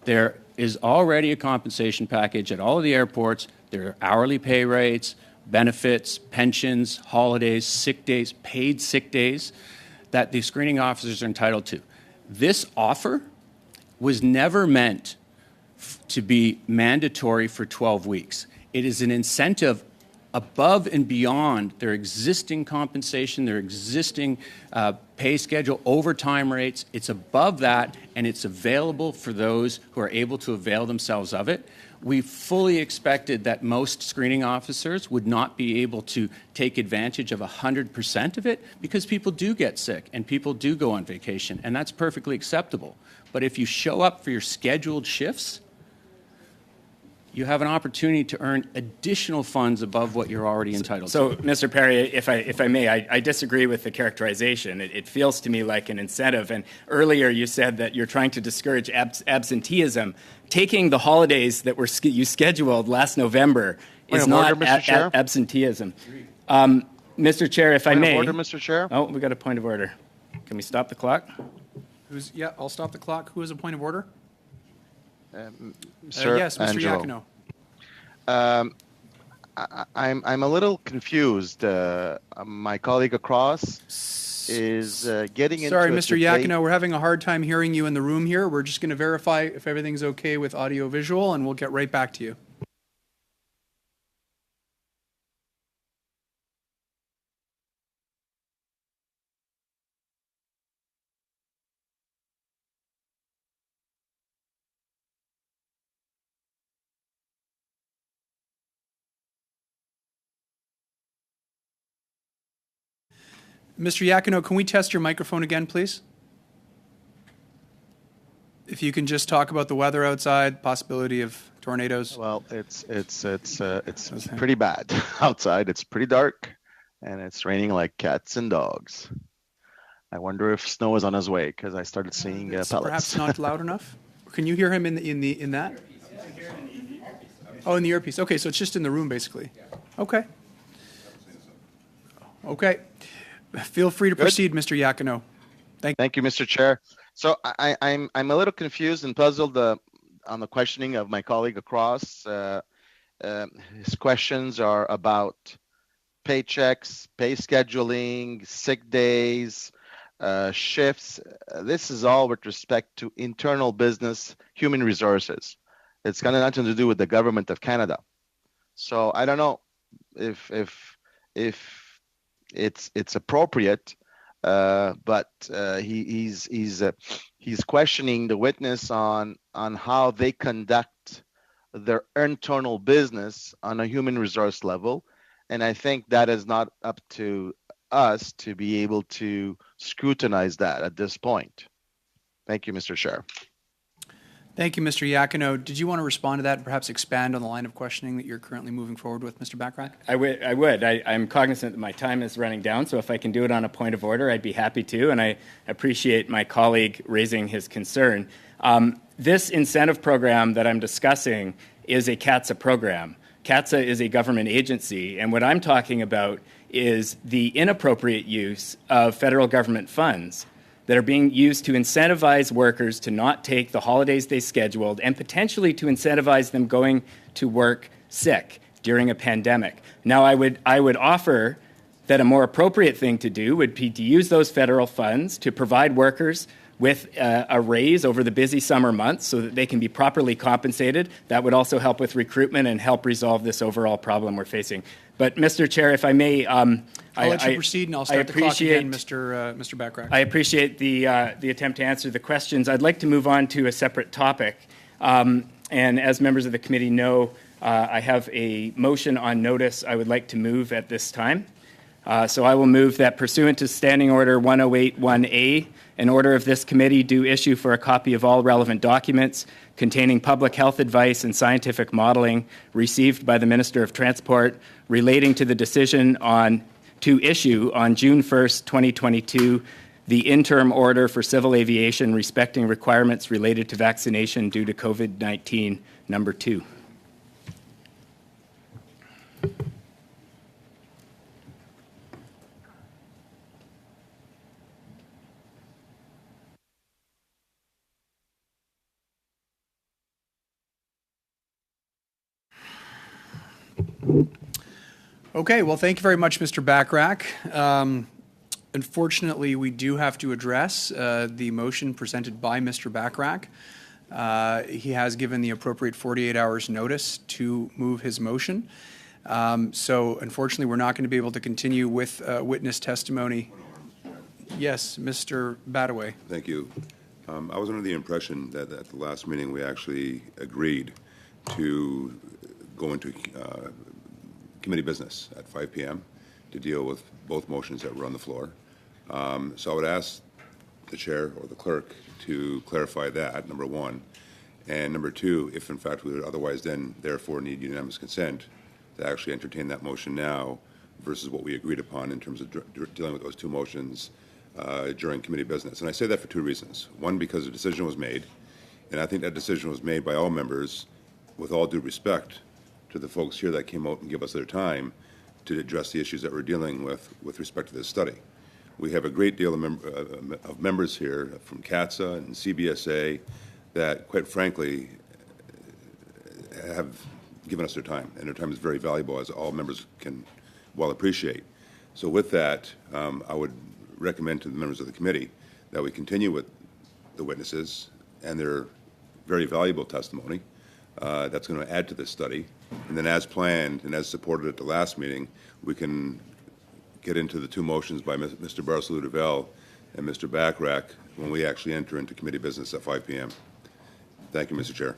There is already a compensation package at all of the airports. There are hourly pay rates, benefits, pensions, holidays, sick days, paid sick days that the screening officers are entitled to. This offer was never meant to be mandatory for 12 weeks. It is an incentive above and beyond their existing compensation, their existing pay schedule, overtime rates. It's above that, and it's available for those who are able to avail themselves of it. We fully expected that most screening officers would not be able to take advantage of 100% of it because people do get sick and people do go on vacation, and that's perfectly acceptable. But if you show up for your scheduled shifts, you have an opportunity to earn additional funds above what you're already entitled to. So, Mr. Perry, if I may, I disagree with the characterization. It feels to me like an incentive. And earlier you said that you're trying to discourage absenteeism. Taking the holidays that you scheduled last November is not absenteeism. Mr. Chair, if I may. Point of order, Mr. Chair. Oh, we got a point of order. Can we stop the clock? I'll stop the clock. Who has a point of order? Sir yes, Mr. Angelo. Iacono. I'm a little confused. My colleague across is getting into. Sorry, Mr. Iacono, we're having a hard time hearing you in the room here. We're just going to verify if everything's okay with audio visual, and we'll get right back to you. Mr. Iacono, can we test your microphone again, please? If you can just talk about the weather outside, possibility of tornadoes. Well, it's pretty bad outside. It's pretty dark, and it's raining like cats and dogs. I wonder if snow is on his way because I started seeing pellets. Perhaps not loud enough. Can you hear him in that? Oh, in the earpiece. Okay, so it's just in the room, basically. Okay. Okay. Feel free to proceed, Mr. Iacono. Thank you, Mr. Chair. So I'm a little confused and puzzled on the questioning of my colleague across. His questions are about paychecks, pay scheduling, sick days, shifts. This is all with respect to internal business, human resources. It's got nothing to do with the government of Canada. So I don't know if it's appropriate, but he's questioning the witness on how they conduct their internal business on a human resource level, and I think that is not up to us to be able to scrutinize that at this point. Thank you, Mr. Chair. Thank you, Mr. Iacono. Did you want to respond to that and perhaps expand on the line of questioning that you're currently moving forward with, Mr. Bachrach? I would. I'm cognizant that my time is running down, so if I can do it on a point of order, I'd be happy to, and I appreciate my colleague raising his concern. This incentive program that I'm discussing is a CATSA program. CATSA is a government agency, and what I'm talking about is the inappropriate use of federal government funds that are being used to incentivize workers to not take the holidays they scheduled and potentially to incentivize them going to work sick during a pandemic. Now, I would offer that a more appropriate thing to do would be to use those federal funds to provide workers with a raise over the busy summer months so that they can be properly compensated. That would also help with recruitment and help resolve this overall problem we're facing. But, Mr. Chair, if I may, I'll let you proceed, and I'll start the clock again, Mr. Bachrach. I appreciate the attempt to answer the questions. I'd like to move on to a separate topic. And as members of the committee know, I have a motion on notice I would like to move at this time. So I will move that pursuant to Standing Order 1081A, an order of this committee do issue for a copy of all relevant documents containing public health advice and scientific modeling received by the Minister of Transport relating to the decision to issue on June 1st, 2022, the interim order for civil aviation respecting requirements related to vaccination due to COVID-19, number 2. Okay, well, thank you very much, Mr. Bachrach. Unfortunately, we do have to address the motion presented by Mr. Bachrach. He has given the appropriate 48 hours notice to move his motion. So unfortunately, we're not going to be able to continue with witness testimony. Yes, Mr. Badaway. Thank you. I was under the impression that at the last meeting we actually agreed to go into committee business at 5 p.m. to deal with both motions that were on the floor. So I would ask the chair or the clerk to clarify that, number one. And number two, if in fact we would otherwise then therefore need unanimous consent to actually entertain that motion now versus what we agreed upon in terms of dealing with those two motions during committee business. And I say that for two reasons. One, because a decision was made, and I think that decision was made by all members with all due respect to the folks here that came out and give us their time to address the issues that we're dealing with respect to this study. We have a great deal of members here from CATSA and CBSA that, quite frankly, have given us their time, and their time is very valuable, as all members can well appreciate. So with that, I would recommend to the members of the committee that we continue with the witnesses and their very valuable testimony that's going to add to this study. And then as planned and as supported at the last meeting, we can get into the two motions by Mr. Barcelou-Duval and Mr. Bachrach when we actually enter into committee business at 5 p.m. Thank you, Mr. Chair.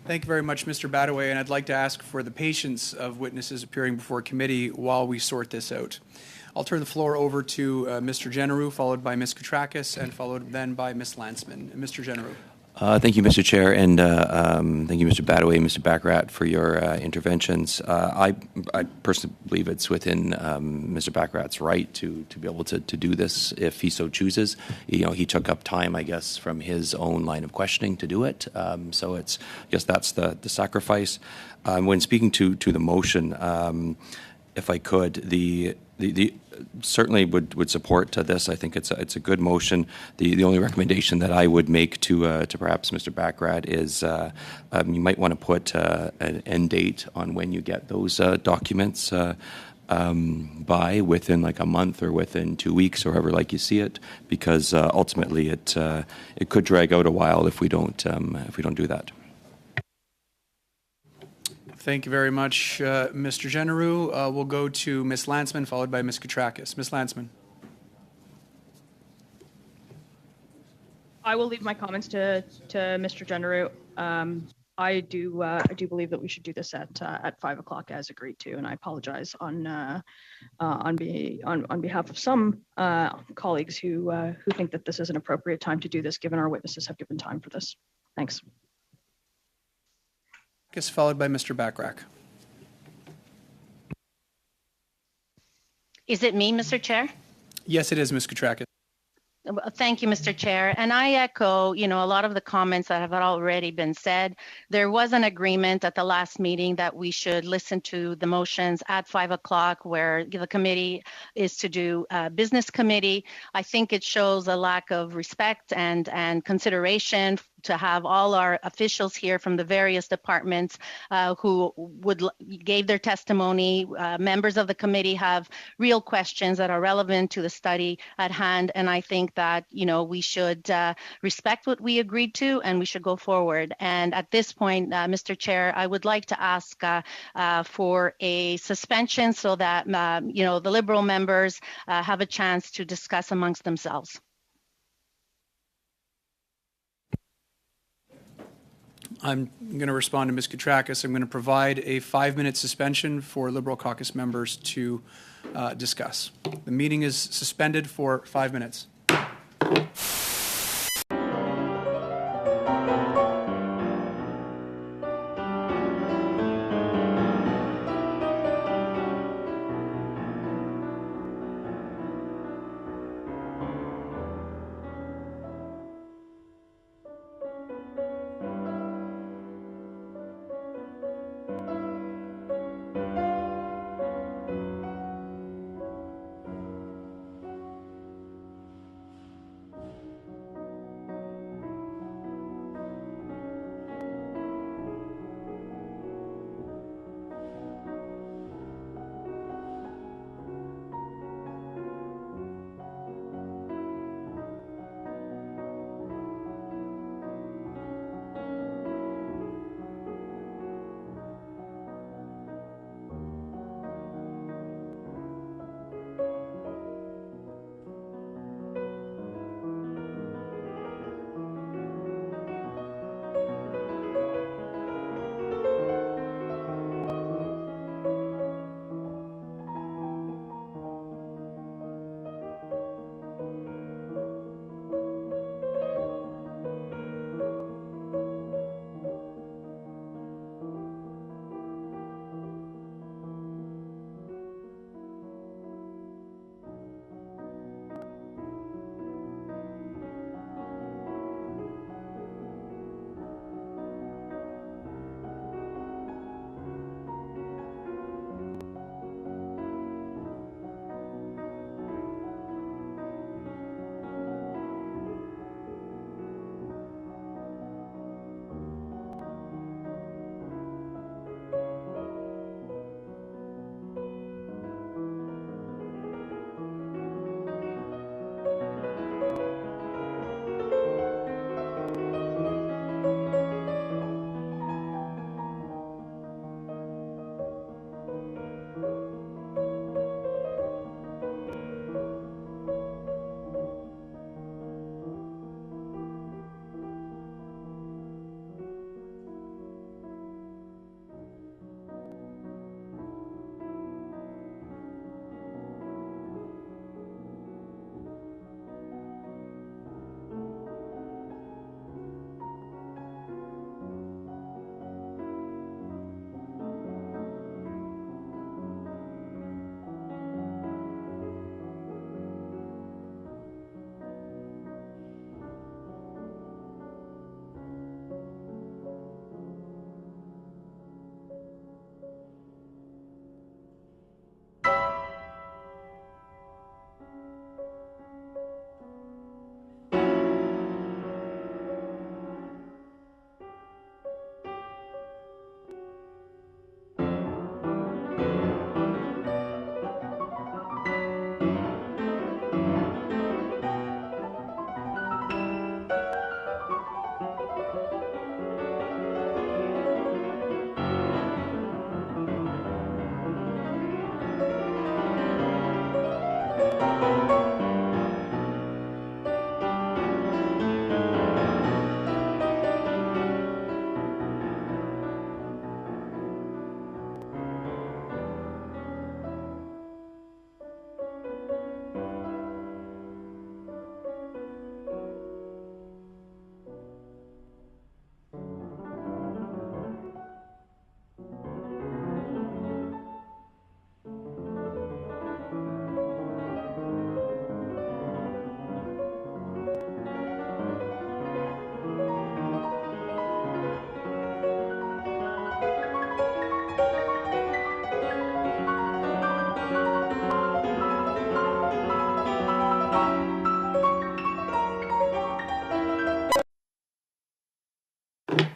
Thank you very much, Mr. Badaway, and I'd like to ask for the patience of witnesses appearing before committee while we sort this out. I'll turn the floor over to Mr. Genereux, followed by Ms. Koutrakis, and followed then by Ms. Landsman. Mr. Genereux. Thank you, Mr. Chair, and thank you, Mr. Badaway and Mr. Bachrach, for your interventions. I personally believe it's within Mr. Bachrach's right to be able to do this if he so chooses. You know, he took up time, I guess, from his own line of questioning to do it. So it's, I guess that's the sacrifice. When speaking to the motion, if I could, the certainly would support this. I think it's a good motion. The only recommendation that I would make to perhaps Mr. Bachrach is you might want to put an end date on when you get those documents by, within like a month or within 2 weeks or however like you see it, because ultimately it could drag out a while if we don't do that. Thank you very much, Mr. Genereux. We'll go to Ms. Landsman, followed by Ms. Koutrakis. Ms. Landsman. I will leave my comments to Mr. Genereux. I do believe that we should do this at 5 o'clock as agreed to, and I apologize on behalf of some colleagues who think that this is an appropriate time to do this, given our witnesses have given time for this. Thanks. Followed by Mr. Bachrach. Is it me, Mr. Chair? Yes, it is, Ms. Koutrakis. Thank you, Mr. Chair. And I echo, a lot of the comments that have already been said. There was an agreement at the last meeting that we should listen to the motions at 5 o'clock, where the committee is to do business committee. I think it shows a lack of respect and consideration to have all our officials here from the various departments who gave their testimony. Members of the committee have real questions that are relevant to the study at hand, and I think that we should respect what we agreed to, and we should go forward. And at this point, Mr. Chair, I would like to ask for a suspension so that the Liberal members have a chance to discuss amongst themselves. I'm going to respond to Ms. Koutrakis. I'm going to provide a 5-minute suspension for Liberal caucus members to discuss. The meeting is suspended for 5 minutes.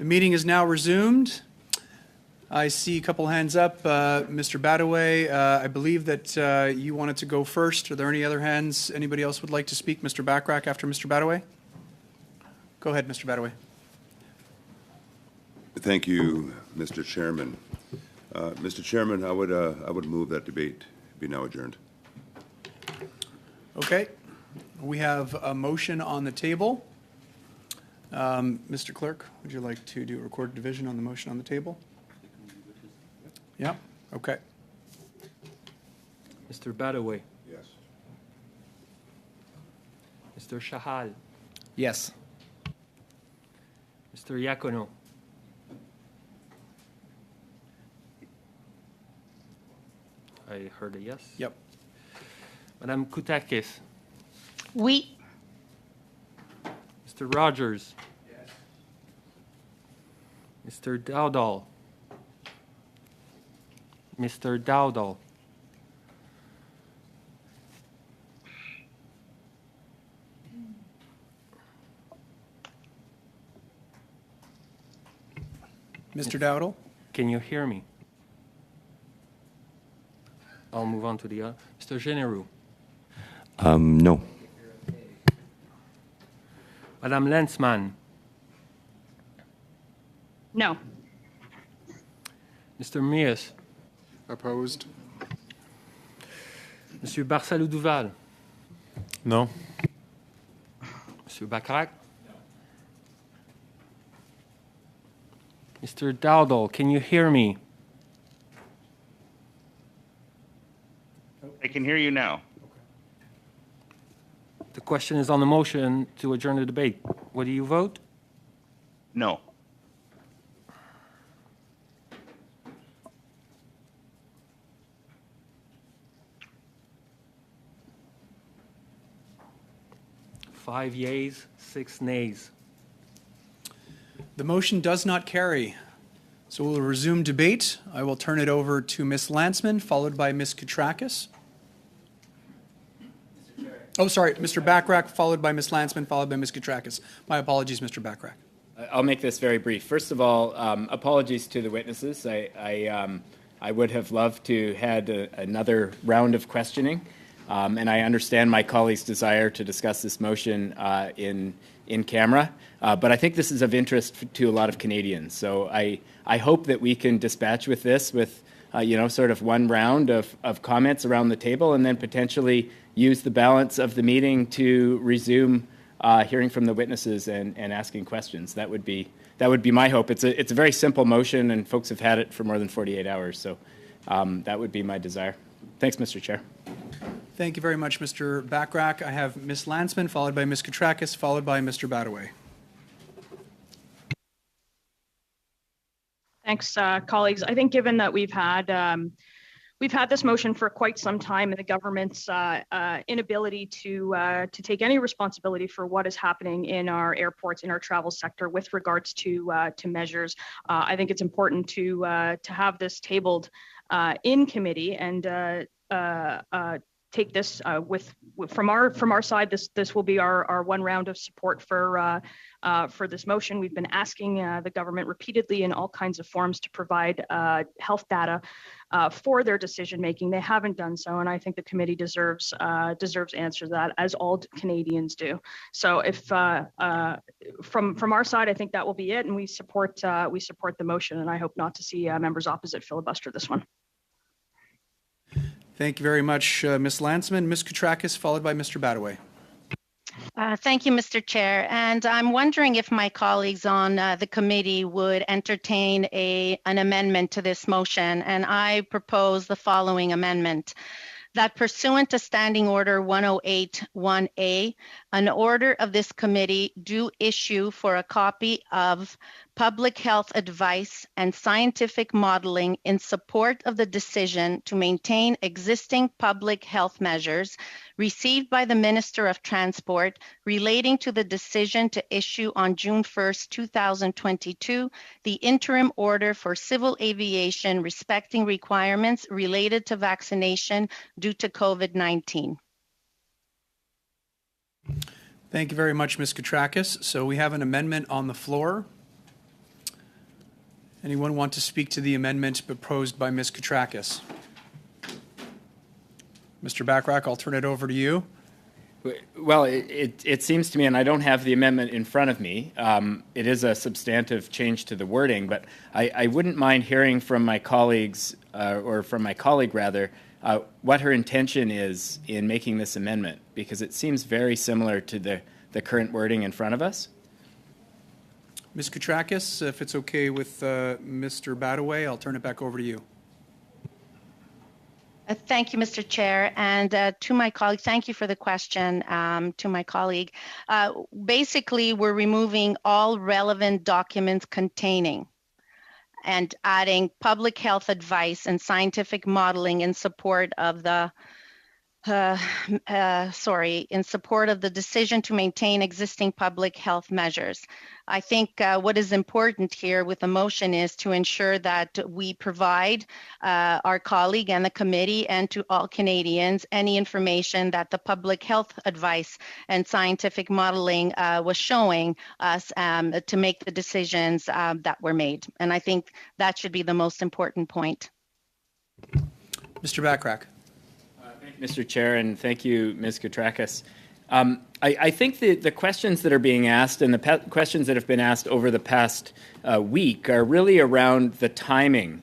The meeting is now resumed. I see a couple hands up. Mr. Badaway, I believe that you wanted to go first. Are there any other hands? Anybody else would like to speak? Mr. Bachrach after Mr. Badaway? Go ahead, Mr. Badaway. Thank you, Mr. Chairman. Mr. Chairman, I would move that debate be now adjourned. Okay. We have a motion on the table. Mr. Clerk, would you like to do a recorded division on the motion on the table? Yeah, okay. Mr. Badaway. Yes. Mr. Shahal. Yes. Mr. Iacono. I heard a yes. Yep. Madame Koutakis. Oui. Mr. Rogers. Yes. Mr. Dowdall. Mr. Dowdall. Mr. Dowdall? Can you hear me? I'll move on to the other. Mr. Genereux. No. Madame Lensman. No. Mr. Mears. Opposed? Monsieur Barsalou-Duval. No. Monsieur Bachrach. Mr. Dowdall, can you hear me? I can hear you now. The question is on the motion to adjourn the debate. What do you vote? No. Five yeas, 6 nays. The motion does not carry. So we'll resume debate. I will turn it over to Ms. Landsman, followed by Ms. Katrakis. Oh, sorry, Mr. Bachrach, followed by Ms. Landsman, followed by Ms. Katrakis. My apologies, Mr. Bachrach. I'll make this very brief. First of all, apologies to the witnesses. I would have loved to had another round of questioning, and I understand my colleague's desire to discuss this motion in camera. But I think this is of interest to a lot of Canadians. So I hope that we can dispatch with this with sort of one round of comments around the table, and then potentially use the balance of the meeting to resume hearing from the witnesses and asking questions. That would be my hope. It's a very simple motion, and folks have had it for more than 48 hours. So that would be my desire. Thanks, Mr. Chair. Thank you very much, Mr. Bachrach. I have Ms. Landsman, followed by Ms. Katrakis, followed by Mr. Badaway. Thanks, colleagues. I think given that we've had this motion for quite some time, and the government's inability to take any responsibility for what is happening in our airports, in our travel sector, with regards to measures, I think it's important to have this tabled in committee and take this from our side. This will be our one round of support for this motion. We've been asking the government repeatedly in all kinds of forms to provide health data for their decision making. They haven't done so, and I think the committee deserves answers to that, as all Canadians do. So, if from our side, I think that will be it, and we support the motion, and I hope not to see members opposite filibuster this one. Thank you very much, Ms. Landsman. Ms. Katrakis, followed by Mr. Badaway. Thank you, Mr. Chair. And I'm wondering if my colleagues on the committee would entertain an amendment to this motion. And I propose the following amendment: that pursuant to Standing Order 108-1A, an order of this committee do issue for a copy of public health advice and scientific modeling in support of the decision to maintain existing public health measures received by the Minister of Transport relating to the decision to issue on June 1st, 2022, the interim order for civil aviation respecting requirements related to vaccination due to COVID-19. Thank you very much, Ms. Katrakis. So we have an amendment on the floor. Anyone want to speak to the amendment proposed by Ms. Katrakis? Mr. Bachrach, I'll turn it over to you. Well, it seems to me, and I don't have the amendment in front of me, it is a substantive change to the wording, but I wouldn't mind hearing from my colleagues, or from my colleague rather, what her intention is in making this amendment, because it seems very similar to the current wording in front of us. Ms. Katrakis, if it's okay with Mr. Badaway, I'll turn it back over to you. Thank you, Mr. Chair. And to my colleague, thank you for the question to my colleague. Basically, we're removing all relevant documents containing and adding public health advice and scientific modeling in support of the in support of the decision to maintain existing public health measures. I think what is important here with the motion is to ensure that we provide our colleague and the committee and to all Canadians any information that the public health advice and scientific modeling was showing us to make the decisions that were made. And I think that should be the most important point. Mr. Bachrach. Mr. Chair, and thank you, Ms. Katrakis. I think the questions that are being asked and the questions that have been asked over the past week are really around the timing,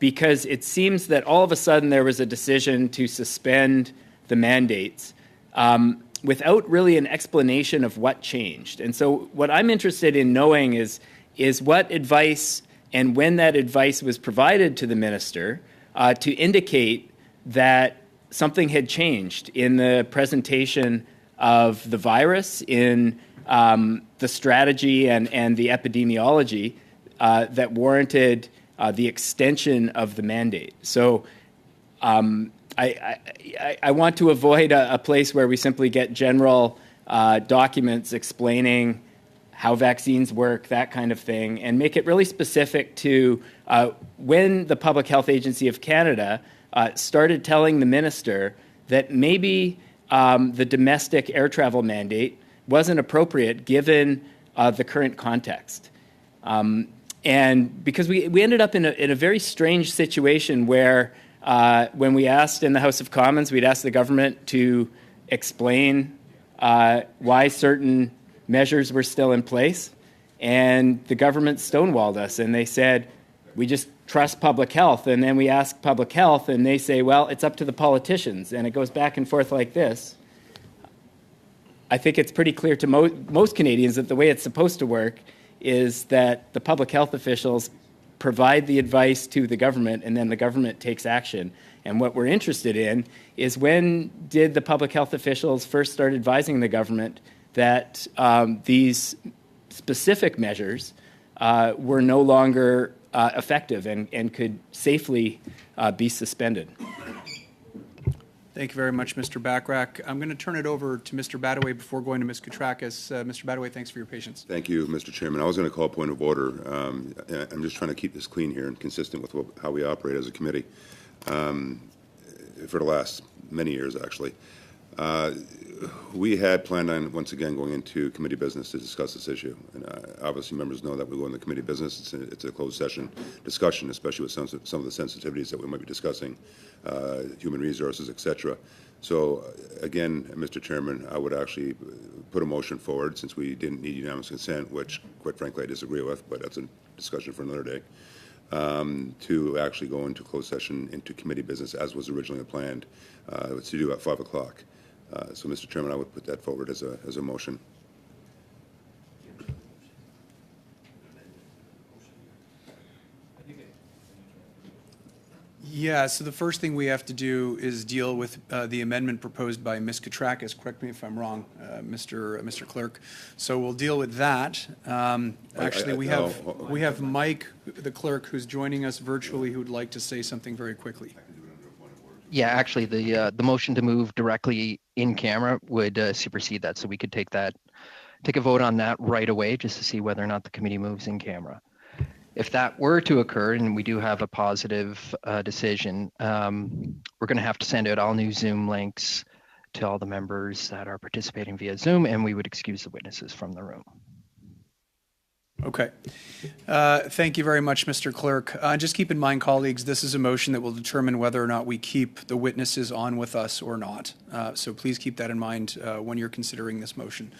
because it seems that all of a sudden there was a decision to suspend the mandates without really an explanation of what changed. And so what I'm interested in knowing is what advice and when that advice was provided to the minister to indicate that something had changed in the presentation of the virus, in the strategy and the epidemiology that warranted the extension of the mandate. So I want to avoid a place where we simply get general documents explaining how vaccines work, that kind of thing, and make it really specific to when the Public Health Agency of Canada started telling the minister that maybe the domestic air travel mandate wasn't appropriate given the current context. And because we ended up in a very strange situation where when we asked in the House of Commons, we'd asked the government to explain why certain measures were still in place, and the government stonewalled us and they said, we just trust public health. And then we ask public health and they say, well, it's up to the politicians. And it goes back and forth like this. I think it's pretty clear to most Canadians that the way it's supposed to work is that the public health officials provide the advice to the government and then the government takes action. And what we're interested in is when did the public health officials first start advising the government that these specific measures were no longer effective and could safely be suspended. Thank you very much, Mr. Bachrach. I'm going to turn it over to Mr. Badaway before going to Ms. Katrakis. Mr. Badaway, thanks for your patience. Thank you, Mr. Chairman. I was going to call a point of order. I'm just trying to keep this clean here and consistent with how we operate as a committee for the last many years, actually. We had planned on, once again, going into committee business to discuss this issue. And obviously, members know that we go into committee business. It's a closed session discussion, especially with some of the sensitivities that we might be discussing, human resources, et cetera. So, again, Mr. Chairman, I would actually put a motion forward, since we didn't need unanimous consent, which, quite frankly, I disagree with, but that's a discussion for another day, to actually go into closed session into committee business as was originally planned, to do at 5 o'clock. So, Mr. Chairman, I would put that forward as a motion. Yeah, so the first thing we have to do is deal with the amendment proposed by Ms. Katrakis. Correct me if I'm wrong, Mr. Clerk. So we'll deal with that. Actually, we have Mike, the clerk, who's joining us virtually, who would like to say something very quickly. Yeah, actually, the motion to move directly in camera would supersede that, so we could take a vote on that right away, just to see whether or not the committee moves in camera. If that were to occur, and we do have a positive decision, we're going to have to send out all new Zoom links to all the members that are participating via Zoom, and we would excuse the witnesses from the room. Okay. Thank you very much, Mr. Clerk. Just keep in mind, colleagues, this is a motion that will determine whether or not we keep the witnesses on with us or not. So please keep that in mind when you're considering this motion.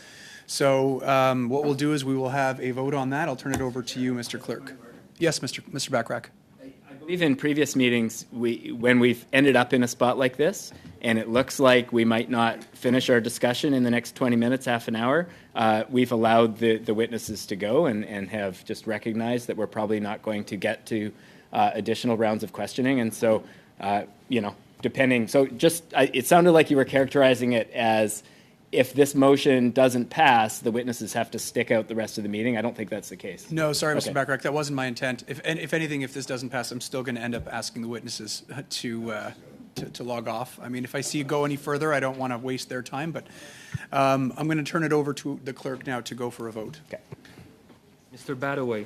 So what we'll do is we will have a vote on that. I'll turn it over to you, Mr. Clerk. Yes, Mr. Bachrach. I believe in previous meetings, when we've ended up in a spot like this, and it looks like we might not finish our discussion in the next 20 minutes, half an hour, we've allowed the witnesses to go and have just recognized that we're probably not going to get to additional rounds of questioning. And so, depending, so just, it sounded like you were characterizing it as if this motion doesn't pass, the witnesses have to stick out the rest of the meeting. I don't think that's the case. No, sorry, Mr. Okay. Bachrach, that wasn't my intent. If anything, if this doesn't pass, I'm still going to end up asking the witnesses to log off. I mean, if I see you go any further, I don't want to waste their time, but I'm going to turn it over to the clerk now to go for a vote. Okay. Mr. Badaway.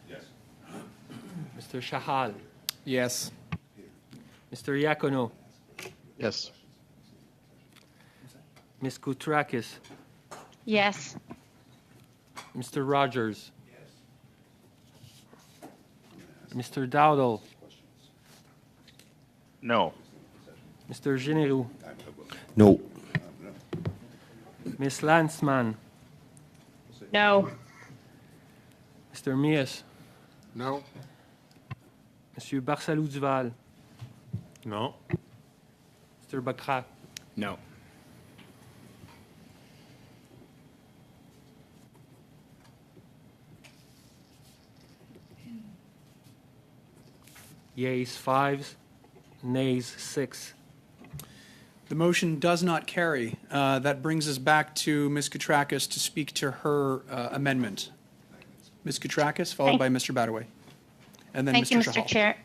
Yes. Mr. Shahal. Yes. Mr. Iacono. Yes. Ms. Koutrakis. Yes. Mr. Rogers. Mr. Dowdall. No. Mr. Généreux. No. Ms. Landsman. No. Mr. Mies. No. Monsieur Barsalou-Duval. No. Mr. Bachrach. No. Yeas 5, nays 6. The motion does not carry. That brings us back to Ms. Koutrakis to speak to her amendment. Ms. Koutrakis, followed by Mr. Badaway. And then Thank you, Mr. Mr. Chahal. Chair.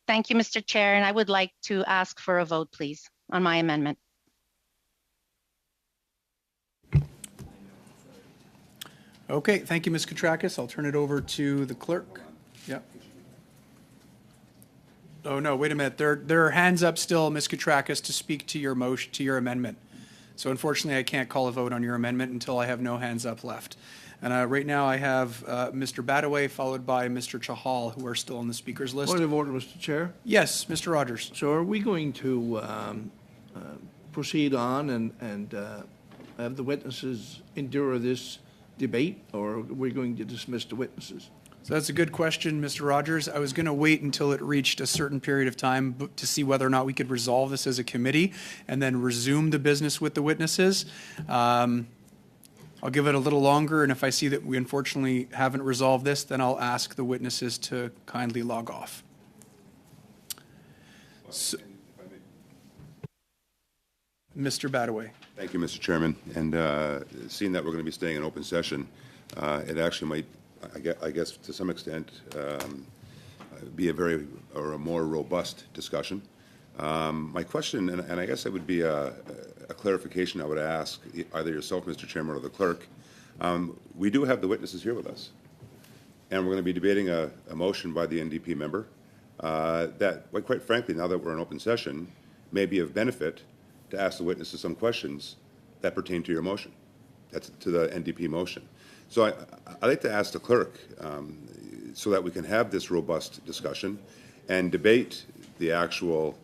Thank you, Mr. Chair. And I would like to ask for a vote, please, on my amendment. Okay, thank you, Ms. Koutrakis. I'll turn it over to the clerk. Yeah. Oh, no, wait a minute. There are hands up still, Ms. Koutrakis, to speak to your motion, to your amendment. So unfortunately, I can't call a vote on your amendment until I have no hands up left. And right now I have Mr. Badaway followed by Mr. Chahal, who are still on the speakers list. Point of order, Mr. Chair. Yes, Mr. Rogers. So are we going to proceed on and have the witnesses endure this debate, or are we going to dismiss the witnesses? So that's a good question, Mr. Rogers. I was going to wait until it reached a certain period of time to see whether or not we could resolve this as a committee and then resume the business with the witnesses. I'll give it a little longer, and if I see that we unfortunately haven't resolved this, then I'll ask the witnesses to kindly log off. So, Mr. Badaway. Thank you, Mr. Chairman. And seeing that we're going to be staying in open session, it actually might, I guess to some extent, be a more robust discussion. My question, and I guess it would be a clarification I would ask either yourself, Mr. Chairman, or the clerk. We do have the witnesses here with us, and we're going to be debating a motion by the NDP member that, quite frankly, now that we're in open session, may be of benefit to ask the witnesses some questions that pertain to your motion, that's to the NDP motion. So I'd like to ask the clerk so that we can have this robust discussion and debate the actual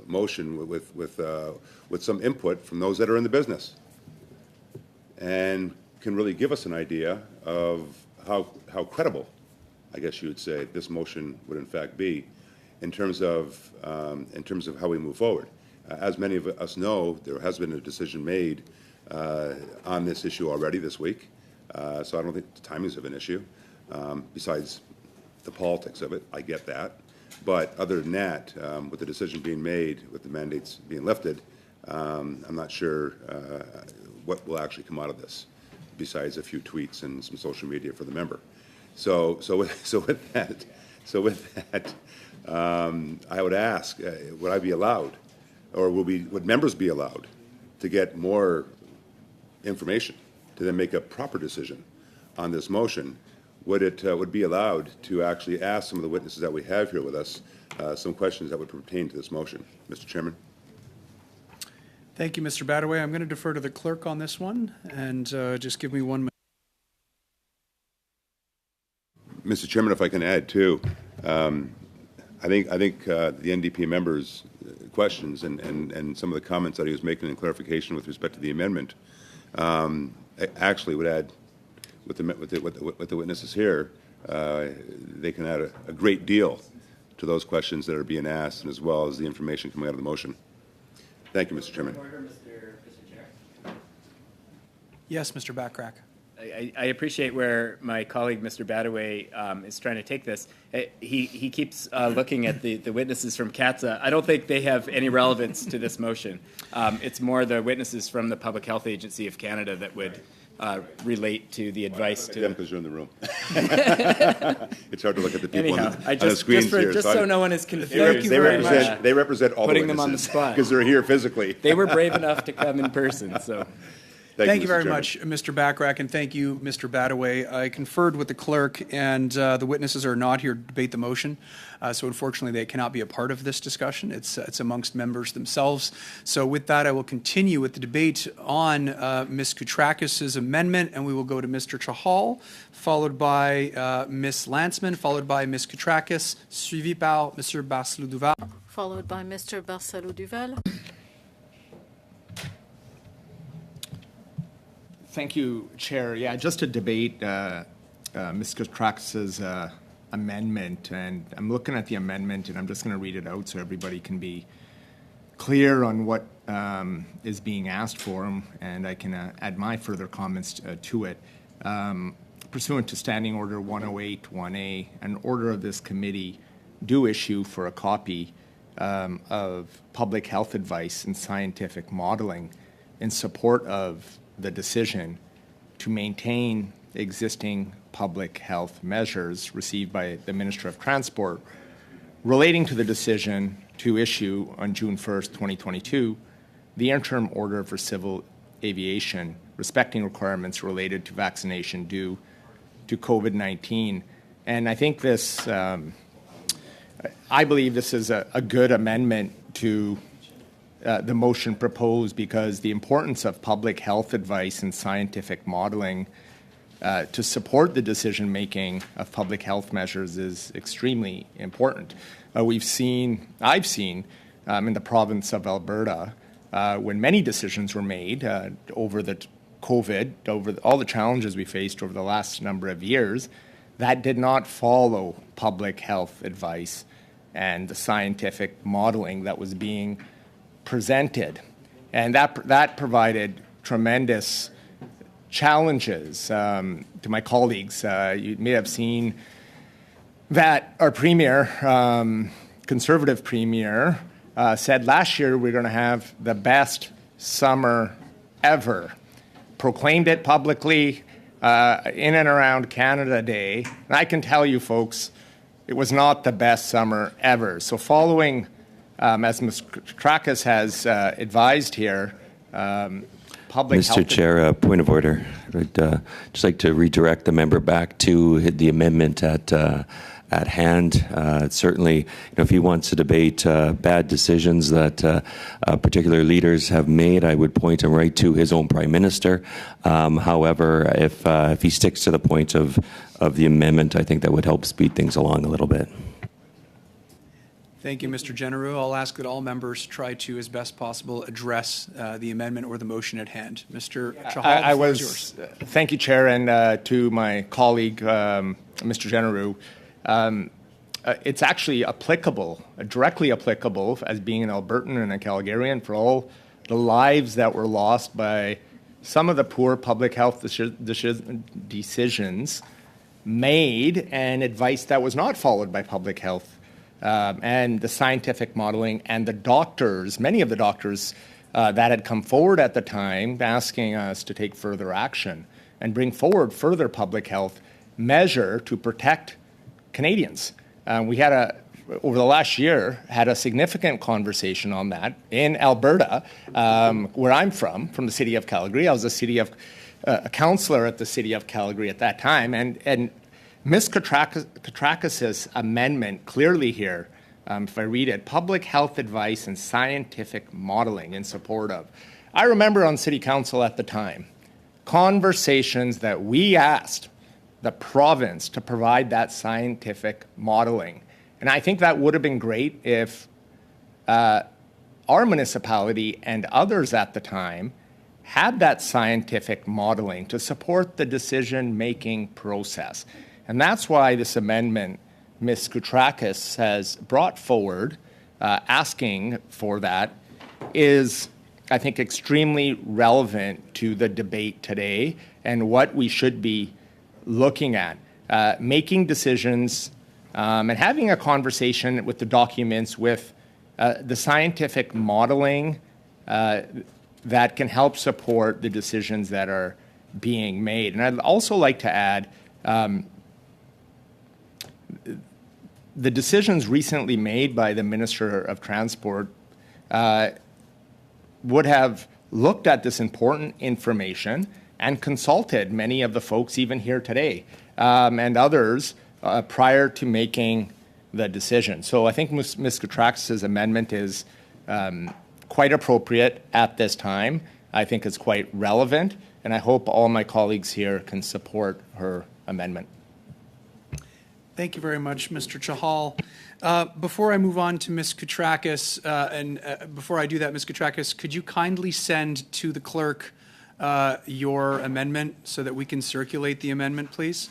motion with some input from those that are in the business, and can really give us an idea of how credible, I guess you would say, this motion would in fact be in terms of how we move forward. As many of us know, there has been a decision made on this issue already this week, so I don't think the timings of an issue. Besides the politics of it, I get that. But other than that, with the decision being made, with the mandates being lifted, I'm not sure what will actually come out of this, besides a few tweets and some social media for the member. So with that, I would ask, would I be allowed, or would members be allowed to get more information to then make a proper decision on this motion? Would it be allowed to actually ask some of the witnesses that we have here with us some questions that would pertain to this motion, Mr. Chairman? Thank you, Mr. Badaway. I'm going to defer to the clerk on this one, and just give me 1 minute. Mr. Chairman, if I can add too, I think the NDP members' questions and some of the comments that he was making in clarification with respect to the amendment actually would add, with the witnesses here, they can add a great deal to those questions that are being asked, and as well as the information coming out of the motion. Thank you, Mr. Chairman. Yes, Mr. Bachrach. I appreciate where my colleague, Mr. Badaway, is trying to take this. He keeps looking at the witnesses from CATSA. I don't think they have any relevance to this motion. It's more the witnesses from the Public Health Agency of Canada that would relate to the advice to... because you're in the room. It's hard to look at the people Anyhow, on the screens here. Just so no one is confused. They represent all putting the them on the witnesses spot because they're here physically. They were brave enough to come in person, so... Thank you very much, Mr. Bachrach, and thank you, Mr. Badaway. I conferred with the clerk, and the witnesses are not here to debate the motion, so unfortunately they cannot be a part of this discussion. It's amongst members themselves. So with that, I will continue with the debate on Ms. Koutrakis' amendment, and we will go to Mr. Chahal, followed by Ms. Landsman, followed by Ms. Koutrakis, suivi par Mr. Barcelo-Duval. Followed by Mr. Barcelo-Duval. Thank you, Chair. Yeah, just to debate Ms. Koutrakis' amendment, and I'm looking at the amendment, and I'm just going to read it out so everybody can be clear on what is being asked for, and I can add my further comments to it. Pursuant to Standing Order 108-1A, an order of this committee do issue for a copy of public health advice and scientific modeling in support of the decision to maintain existing public health measures received by the Minister of Transport relating to the decision to issue on June 1st, 2022, the interim order for civil aviation respecting requirements related to vaccination due to COVID-19. And I think this, I believe this is a good amendment to the motion proposed, because the importance of public health advice and scientific modeling to support the decision-making of public health measures is extremely important. I've seen in the province of Alberta, when many decisions were made over the COVID, over all the challenges we faced over the last number of years, that did not follow public health advice and the scientific modeling that was being presented, and that provided tremendous challenges to my colleagues. You may have seen that our premier, Conservative premier, said last year we're going to have the best summer ever. Proclaimed it publicly in and around Canada Day, and I can tell you, folks, it was not the best summer ever. So following as Ms. Koutrakis has advised here, public Mr. health... Chair, point of order. I'd just like to redirect the member back to the amendment at hand. Certainly, if he wants to debate bad decisions that particular leaders have made, I would point him right to his own Prime Minister. However, if he sticks to the point of the amendment, I think that would help speed things along a little bit. Thank you, Mr. Genereux. I'll ask that all members try to, as best possible, address the amendment or the motion at hand. Mr. Chahal, the floor is yours. Thank you, Chair, and to my colleague, Mr. Genereux. It's actually applicable, directly applicable, as being an Albertan and a Calgarian, for all the lives that were lost by some of the poor public health decisions made and advice that was not followed by public health. And the scientific modeling and the doctors, many of the doctors that had come forward at the time asking us to take further action and bring forward further public health measure to protect Canadians. We had over the last year, had a significant conversation on that in Alberta, where I'm from the city of Calgary. I was a councillor at the city of Calgary at that time, and Ms. Koutrakis' amendment clearly here, if I read it, public health advice and scientific modeling in support of. I remember on city council at the time, conversations that we asked the province to provide that scientific modeling. And I think that would have been great if our municipality and others at the time had that scientific modeling to support the decision-making process. And that's why this amendment Ms. Koutrakis has brought forward, asking for that, is, I think, extremely relevant to the debate today and what we should be looking at. Making decisions and having a conversation with the documents, with the scientific modeling that can help support the decisions that are being made. And I'd also like to add, the decisions recently made by the Minister of Transport would have looked at this important information and consulted many of the folks even here today and others prior to making the decision. So I think Ms. Koutrakis' amendment is quite appropriate at this time. I think it's quite relevant, and I hope all my colleagues here can support her amendment. Thank you very much, Mr. Chahal. Before I move on to Ms. Koutrakis, before I do that, Ms. Koutrakis, could you kindly send to the clerk your amendment so that we can circulate the amendment, please?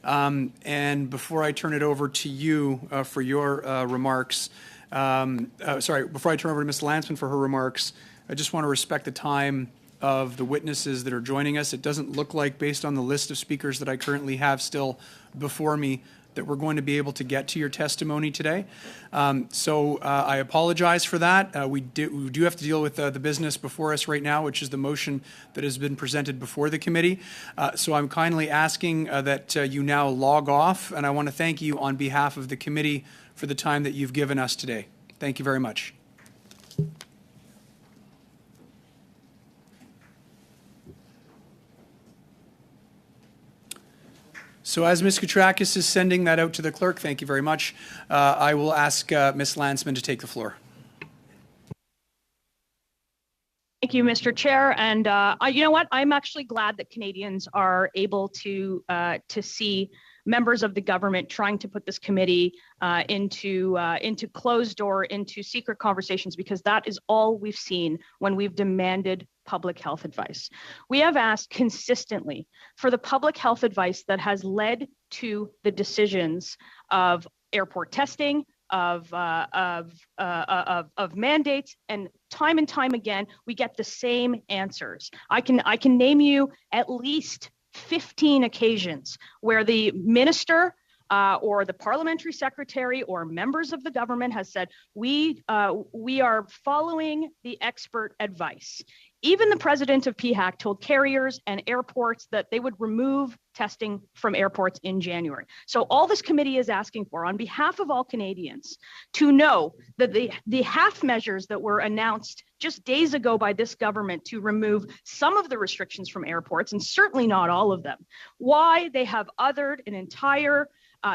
And before I turn it over to you for your remarks, before I turn over to Ms. Landsman for her remarks, I just want to respect the time of the witnesses that are joining us. It doesn't look like, based on the list of speakers that I currently have still before me, that we're going to be able to get to your testimony today. So I apologize for that. We do have to deal with the business before us right now, which is the motion that has been presented before the committee. So I'm kindly asking that you now log off, and I want to thank you on behalf of the committee for the time that you've given us today. Thank you very much. So as Ms. Koutrakis is sending that out to the clerk, thank you very much. I will ask Ms. Landsman to take the floor. Thank you, Mr. Chair. And you know what? I'm actually glad that Canadians are able to see members of the government trying to put this committee into closed door, into secret conversations, because that is all we've seen when we've demanded public health advice. We have asked consistently for the public health advice that has led to the decisions of airport testing, of mandates, and time again, we get the same answers. I can name you at least 15 occasions where the minister or the parliamentary secretary or members of the government has said, we are following the expert advice. Even the president of PHAC told carriers and airports that they would remove testing from airports in January. So all this committee is asking for, on behalf of all Canadians, to know that the half measures that were announced just days ago by this government to remove some of the restrictions from airports, and certainly not all of them, why they have othered an entire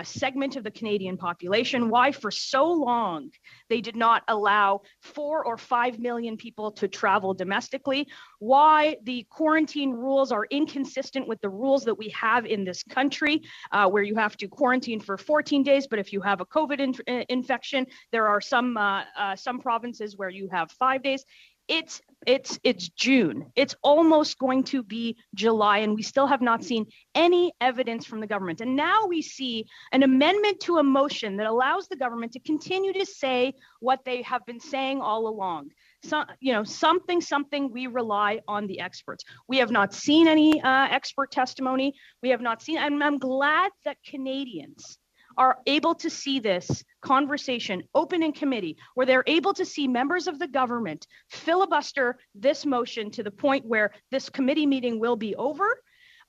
segment of the Canadian population, why for so long they did not allow 4 or 5 million people to travel domestically, why the quarantine rules are inconsistent with the rules that we have in this country, where you have to quarantine for 14 days, but if you have a COVID infection, there are some provinces where you have 5 days. It's June. It's almost going to be July, and we still have not seen any evidence from the government. And now we see an amendment to a motion that allows the government to continue to say what they have been saying all along. So, something, we rely on the experts. We have not seen any expert testimony. We have not seen, and I'm glad that Canadians are able to see this conversation open in committee, where they're able to see members of the government filibuster this motion to the point where this committee meeting will be over,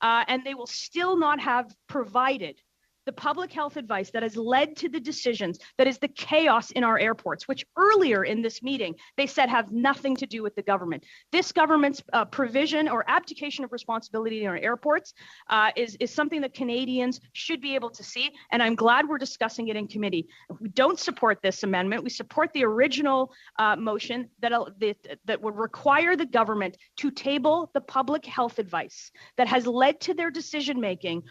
and they will still not have provided the public health advice that has led to the decisions, that is the chaos in our airports, which earlier in this meeting, they said have nothing to do with the government. This government's provision or abdication of responsibility in our airports is something that Canadians should be able to see, and I'm glad we're discussing it in committee. If we don't support this amendment, we support the original motion that would require the government to table the public health advice that has led to their decision-making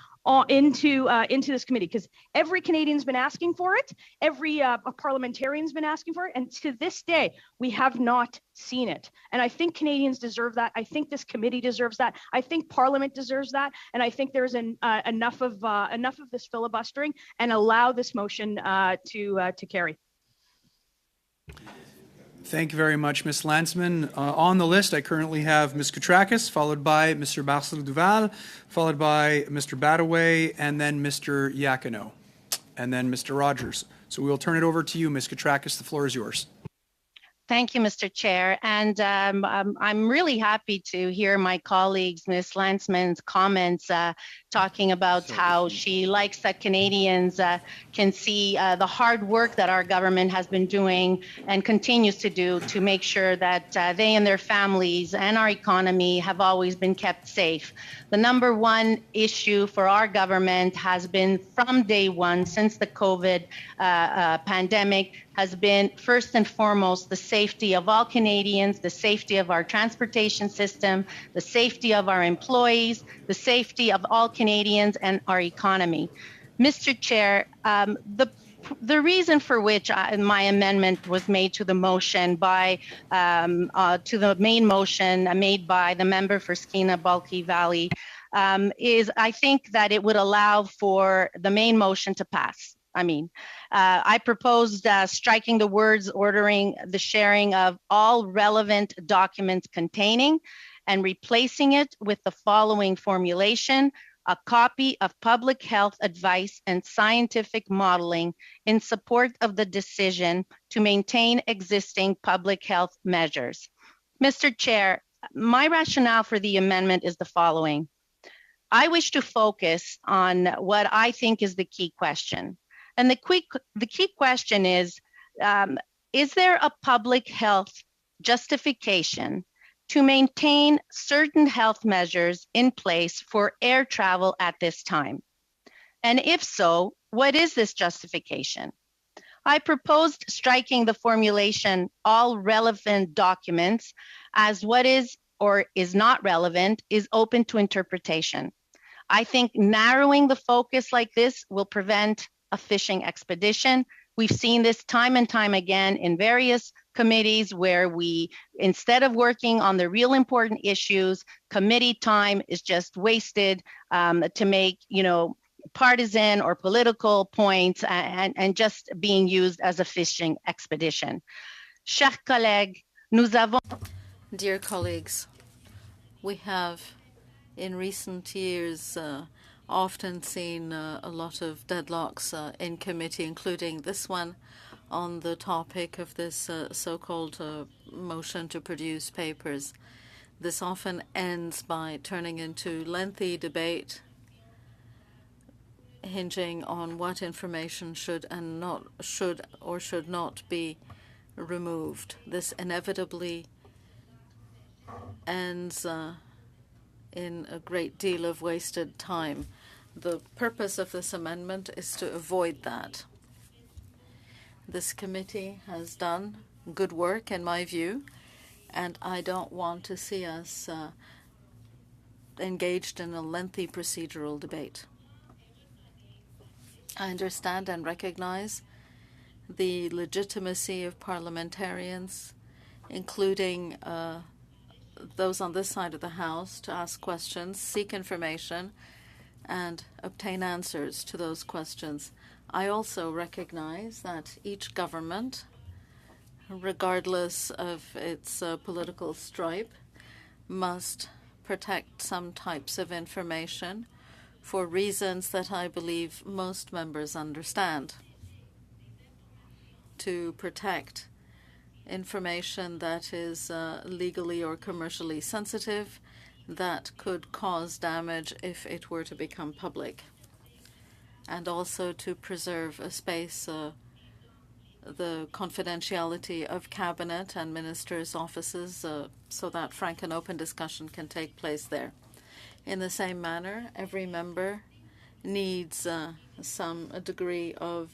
into this committee, because every Canadian's been asking for it, every parliamentarian's been asking for it, and to this day we have not seen it. And I think Canadians deserve that. I think this committee deserves that. I think Parliament deserves that. And I think there's enough of this filibustering, and allow this motion to carry. Thank you very much, Ms. Landsman. On the list, I currently have Ms. Koutrakis, followed by Mr. Barcel-Duval, followed by Mr. Badaway, and then Mr. Iachino, and then Mr. Rogers. So we will turn it over to you, Ms. Koutrakis. The floor is yours. Thank you, Mr. Chair. And I'm really happy to hear my colleagues, Ms. Landsman's comments talking about how she likes that Canadians can see the hard work that our government has been doing and continues to do to make sure that they and their families and our economy have always been kept safe. The number one issue for our government has been from day one, since the COVID pandemic, has been first and foremost the safety of all Canadians, the safety of our transportation system, the safety of our employees, the safety of all Canadians and our economy. Mr. Chair, the reason for which my amendment was made to the motion to the main motion made by the member for Skeena-Balchi Valley is I think that it would allow for the main motion to pass. I proposed striking the words ordering the sharing of all relevant documents containing and replacing it with the following formulation: a copy of public health advice and scientific modeling in support of the decision to maintain existing public health measures. Mr. Chair, my rationale for the amendment is the following. I wish to focus on what I think is the key question. And the key question is there a public health justification to maintain certain health measures in place for air travel at this time? And if so, what is this justification? I proposed striking the formulation all relevant documents, as what is or is not relevant is open to interpretation. I think narrowing the focus like this will prevent a fishing expedition. We've seen this time and time again in various committees where we, instead of working on the real important issues, committee time is just wasted to make, partisan or political points and just being used as a fishing expedition. Chers collègues, nous avons... Dear colleagues, we have in recent years often seen a lot of deadlocks in committee, including this one on the topic of this so-called motion to produce papers. This often ends by turning into lengthy debate hinging on what information should or should not be removed. This inevitably ends in a great deal of wasted time. The purpose of this amendment is to avoid that. This committee has done good work, in my view, and I don't want to see us engaged in a lengthy procedural debate. I understand and recognize the legitimacy of parliamentarians, including those on this side of the House, to ask questions, seek information, and obtain answers to those questions. I also recognize that each government, regardless of its political stripe, must protect some types of information for reasons that I believe most members understand. To protect information that is legally or commercially sensitive, that could cause damage if it were to become public, and also to preserve a space, the confidentiality of cabinet and ministers' offices, so that frank and open discussion can take place there. In the same manner, every member needs some degree of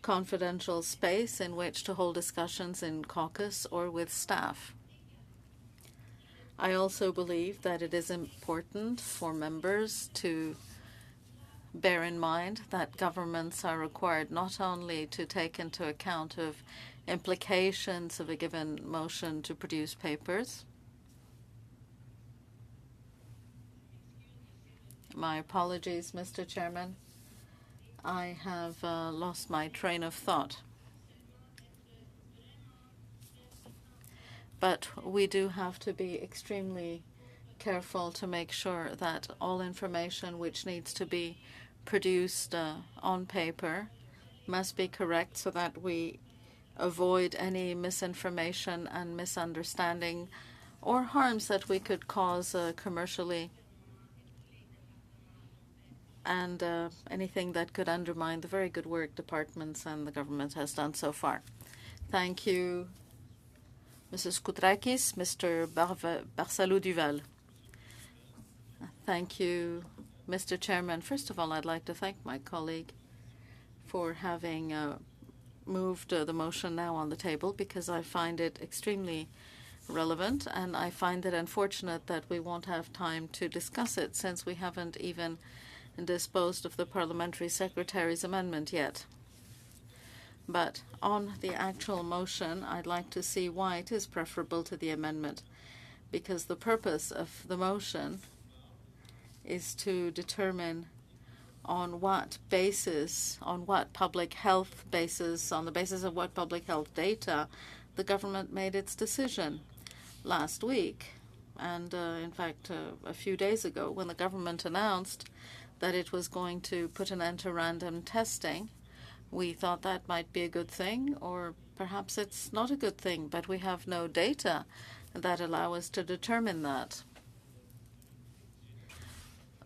confidential space in which to hold discussions in caucus or with staff. I also believe that it is important for members to bear in mind that governments are required not only to take into account of implications of a given motion to produce papers. My apologies, Mr. Chairman. I have lost my train of thought. But we do have to be extremely careful to make sure that all information which needs to be produced on paper must be correct so that we avoid any misinformation and misunderstanding or harms that we could cause commercially, and anything that could undermine the very good work departments and the government has done so far. Thank you, Mrs. Koutrakis. Mr. Barsalou-Duval. Thank you, Mr. Chairman. First of all, I'd like to thank my colleague for having moved the motion now on the table, because I find it extremely relevant, and I find it unfortunate that we won't have time to discuss it since we haven't even disposed of the parliamentary secretary's amendment yet. But on the actual motion, I'd like to see why it is preferable to the amendment, because the purpose of the motion is to determine on what basis, on what public health basis, on the basis of what public health data the government made its decision last week. And in fact, a few days ago, when the government announced that it was going to put an end to random testing, we thought that might be a good thing, or perhaps it's not a good thing, but we have no data that allow us to determine that.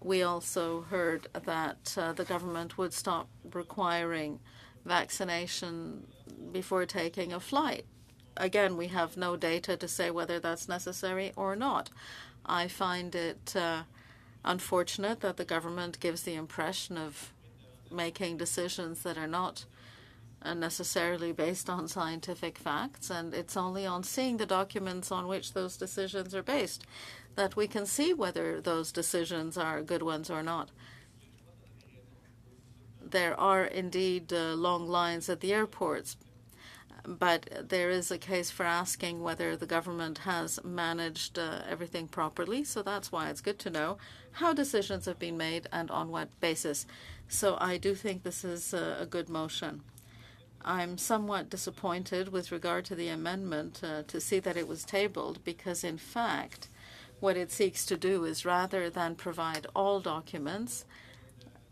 We also heard that the government would stop requiring vaccination before taking a flight. Again, we have no data to say whether that's necessary or not. I find it unfortunate that the government gives the impression of making decisions that are not necessarily based on scientific facts, and it's only on seeing the documents on which those decisions are based that we can see whether those decisions are good ones or not. There are indeed long lines at the airports, but there is a case for asking whether the government has managed everything properly. So that's why it's good to know how decisions have been made and on what basis. So I do think this is a good motion. I'm somewhat disappointed with regard to the amendment to see that it was tabled, because in fact what it seeks to do is, rather than provide all documents,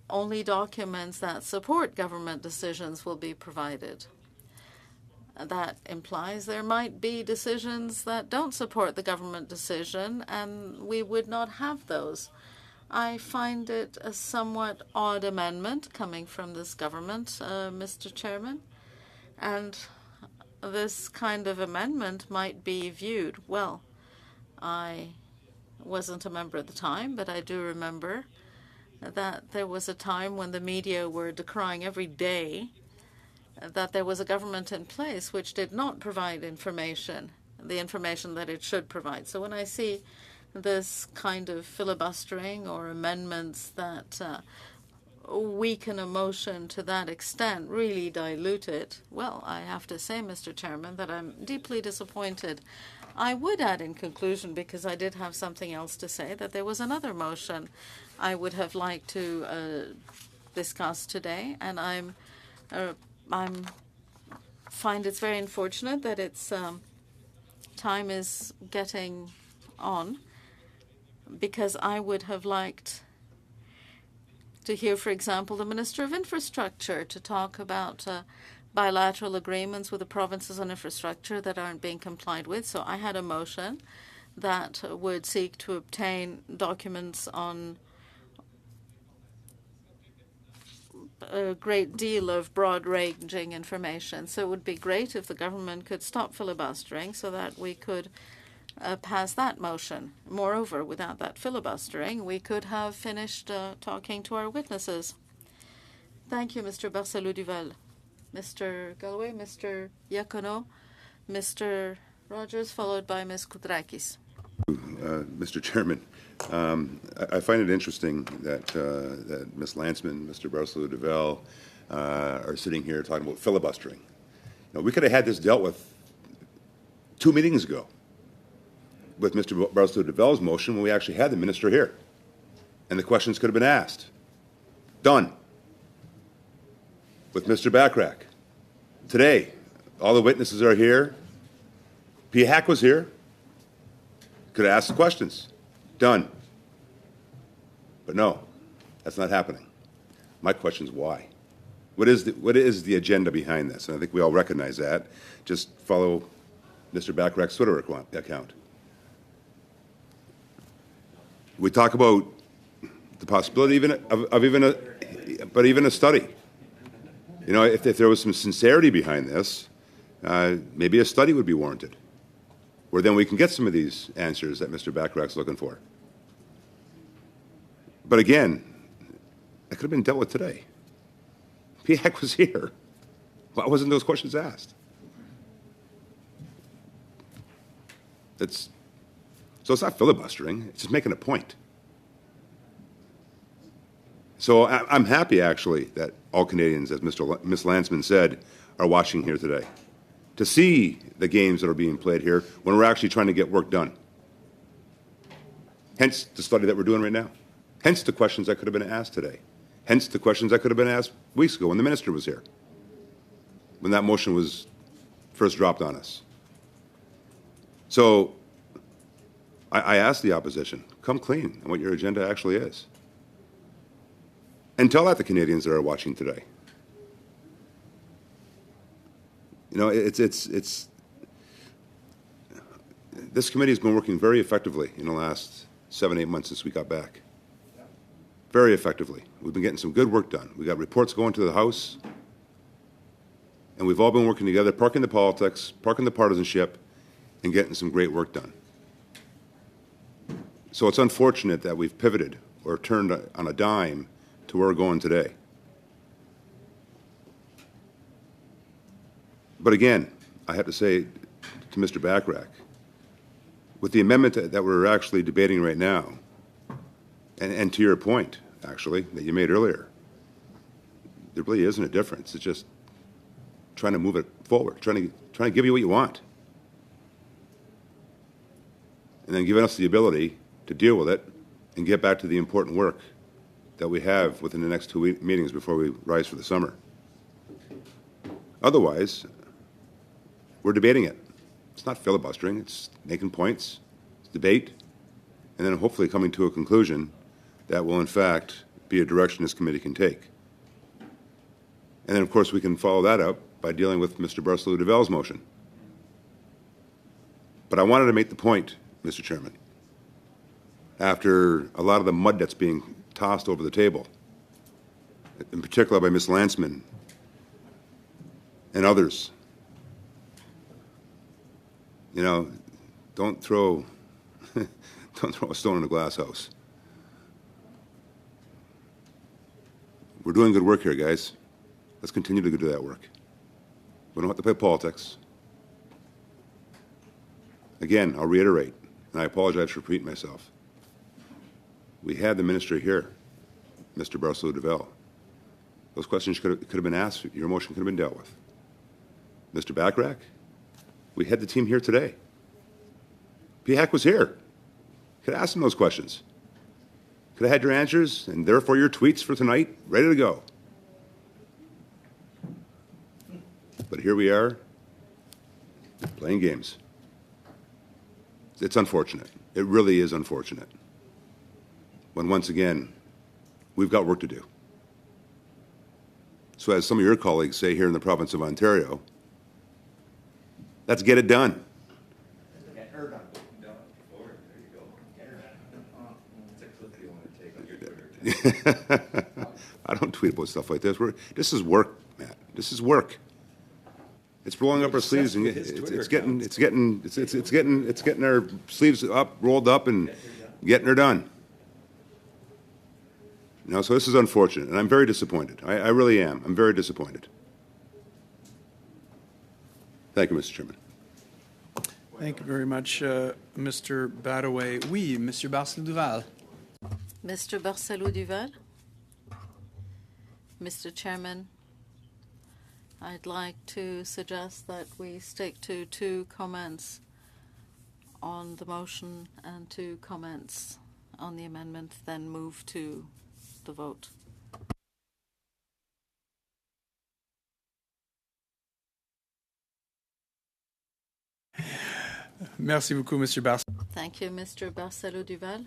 only documents that support government decisions will be provided. That implies there might be decisions that don't support the government decision, and we would not have those. I find it a somewhat odd amendment coming from this government, Mr. Chairman. And this kind of amendment might be viewed, well, I wasn't a member at the time, but I do remember that there was a time when the media were decrying every day that there was a government in place which did not provide information, the information that it should provide. So when I see this kind of filibustering or amendments that weaken a motion to that extent, really dilute it, well, I have to say, Mr. Chairman, that I'm deeply disappointed. I would add in conclusion, because I did have something else to say, that there was another motion I would have liked to discuss today, and I'm find it's very unfortunate that it's time is getting on, because I would have liked to hear, for example, the Minister of Infrastructure to talk about bilateral agreements with the provinces on infrastructure that aren't being complied with. So I had a motion that would seek to obtain documents on a great deal of broad-ranging information. So it would be great if the government could stop filibustering so that we could pass that motion. Moreover, without that filibustering, we could have finished talking to our witnesses. Thank you, Mr. Barsalou-Duval. Mr. Galloway, Mr. Iacono, Mr. Rogers, followed by Ms. Koutrakis. Mr. Chairman, I find it interesting that that Ms. Landsman, Mr. Barcelou-Duval are sitting here talking about filibustering. We could have had this dealt with 2 meetings ago with Mr. Barcelou-Duval's motion when we actually had the minister here, and the questions could have been asked. Done. With Mr. Bachrach. Today, all the witnesses are here. PHAC was here. Could have asked the questions. Done. But no, that's not happening. My question is why? What is the agenda behind this? And I think we all recognize that. Just follow Mr. Bachrach's Twitter account. We talk about the possibility of even a study. If there was some sincerity behind this, maybe a study would be warranted, where then we can get some of these answers that Mr. Bachrach's looking for. But again, that could have been dealt with today. PHAC was here. Why wasn't those questions asked? So it's not filibustering, it's just making a point. So I'm happy, actually, that all Canadians, as Ms. Landsman said, are watching here today to see the games that are being played here when we're actually trying to get work done. Hence the study that we're doing right now. Hence the questions that could have been asked today. Hence the questions that could have been asked weeks ago when the minister was here, when that motion was first dropped on us. So I asked the opposition, come clean on what your agenda actually is. And tell that to Canadians that are watching today. This committee has been working very effectively in the last 7-8 months since we got back. Very effectively. We've been getting some good work done. We got reports going to the House, and we've all been working together, parking the politics, parking the partisanship, and getting some great work done. So it's unfortunate that we've pivoted or turned on a dime to where we're going today. But again, I have to say to Mr. Bachrach, with the amendment that we're actually debating right now, and to your point, actually, that you made earlier, there really isn't a difference. It's just trying to move it forward, trying to give you what you want, and then giving us the ability to deal with it and get back to the important work that we have within the next 2 meetings before we rise for the summer. Otherwise, we're debating it. It's not filibustering. It's making points. It's debate. And then hopefully coming to a conclusion that will, in fact, be a direction this committee can take. And then, of course, we can follow that up by dealing with Mr. Barcelou-Duval's motion. But I wanted to make the point, Mr. Chairman, after a lot of the mud that's being tossed over the table, in particular by Ms. Landsman and others. Don't throw a stone in a glass house. We're doing good work here, guys. Let's continue to do that work. We don't have to play politics. Again, I'll reiterate, and I apologize for repeating myself. We had the minister here, Mr. Barcelou-Duval. Those questions could have been asked. Your motion could have been dealt with. Mr. Bachrach, we had the team here today. PHAC was here. Could have asked them those questions. Could have had your answers and therefore your tweets for tonight ready to go. But here we are, playing games. It's unfortunate. It really is unfortunate. When once again, we've got work to do. So as some of your colleagues say here in the province of Ontario, let's get it done. I don't tweet about stuff like this. This is work, Matt. This is work. It's rolling up our sleeves, and it's getting our sleeves up, rolled up, and getting her done. So this is unfortunate, and I'm very disappointed. I really am. I'm very disappointed. Thank you, Mr. Chairman. Thank you very much, Mr. Badaway. Oui, Monsieur Barcelo-Duval. Mr. Barcelo-Duval? Mr. Chairman, I'd like to suggest that we stick to 2 comments on the motion and 2 comments on the amendment, then move to the vote. Merci beaucoup, Monsieur Barcelo. Thank you, Mr. Barcelo-Duval.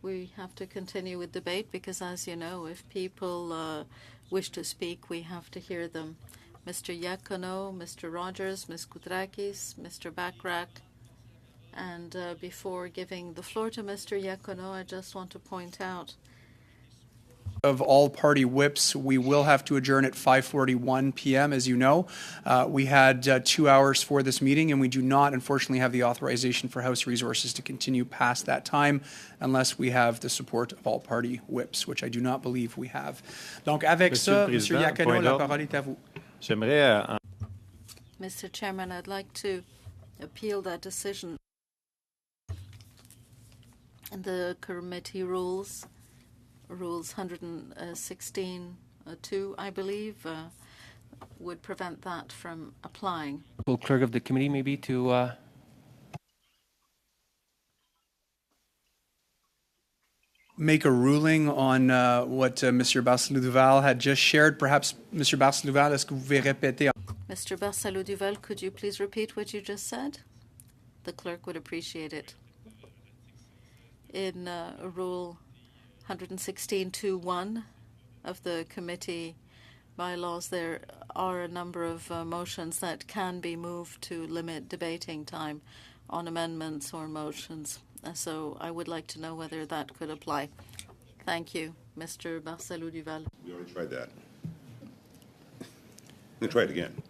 We have to continue with debate because, as you know, if people wish to speak, we have to hear them. Mr. Iacono, Mr. Rogers, Ms. Koutrakis, Mr. Bachrach. And before giving the floor to Mr. Iacono, I just want to point out of all party whips, we will have to adjourn at 5:41 p.m. As you know, we had 2 hours for this meeting, and we do not, unfortunately, have the authorization for House Resources to continue past that time unless we have the support of all party whips, which I do not believe we have. Donc, avec ça, Monsieur Iacono, la parole est à vous. Mr. Chairman, I'd like to appeal that decision. And the committee rules 116(2), I believe, would prevent that from applying. Will clerk of the committee maybe to make a ruling on what Mr. Barcelo-Duval had just shared. Perhaps, Mr. Barcelo-Duval, est-ce que vous pouvez répéter? Mr. Barcelo-Duval, could you please repeat what you just said? The clerk would appreciate it. In Rule 116(2)(1) of the committee bylaws, there are a number of motions that can be moved to limit debating time on amendments or motions. So I would like to know whether that could apply. Thank you, Mr. Barcelo-Duval. We already tried that. We'll try it again.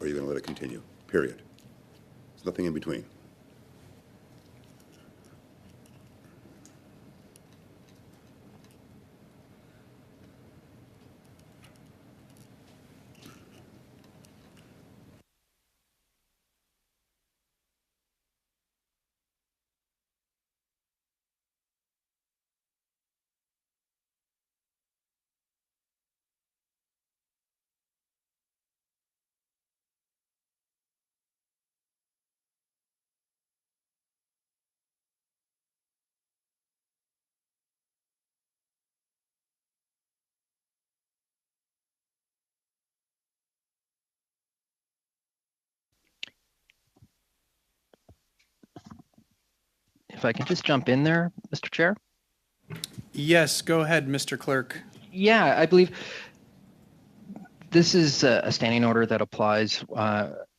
Or are you going to let it continue? Period. There's nothing in between. If I can just jump in there, Mr. Chair? Yes, go ahead, Mr. Clerk. Yeah, I believe this is a standing order that applies.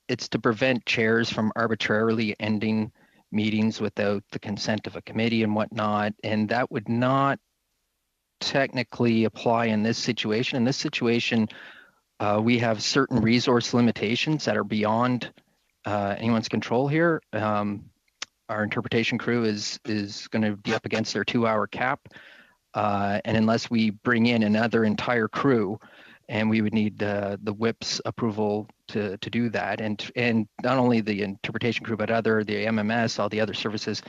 It's to prevent chairs from arbitrarily ending meetings without the consent of a committee and whatnot, and that would not technically apply in this situation. In this situation, we have certain resource limitations that are beyond anyone's control here. Our interpretation crew is going to be up against their 2-hour cap, and unless we bring in another entire crew, and we would need the whip's approval to do that, and not only the interpretation crew, but the MMS, all the other services.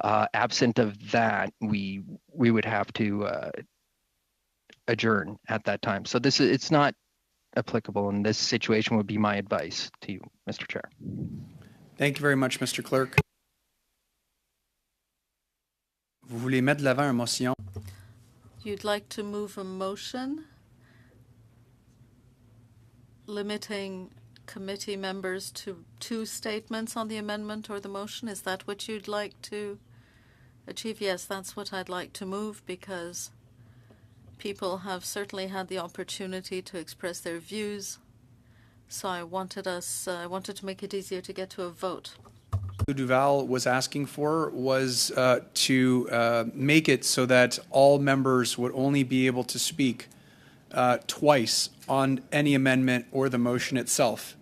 Absent of that, we would have to adjourn at that time. So it's not applicable in this situation. Would be my advice to you, Mr. Chair. Thank you very much, Mr. Clerk. Vous voulez mettre de l'avant une motion? You'd like to move a motion limiting committee members to 2 statements on the amendment or the motion? Is that what you'd like to achieve? Yes, that's what I'd like to move, because people have certainly had the opportunity to express their views. So I wanted to make it easier to get to a vote. Duval was asking for was to make it so that all members would only be able to speak twice on any amendment or the motion itself.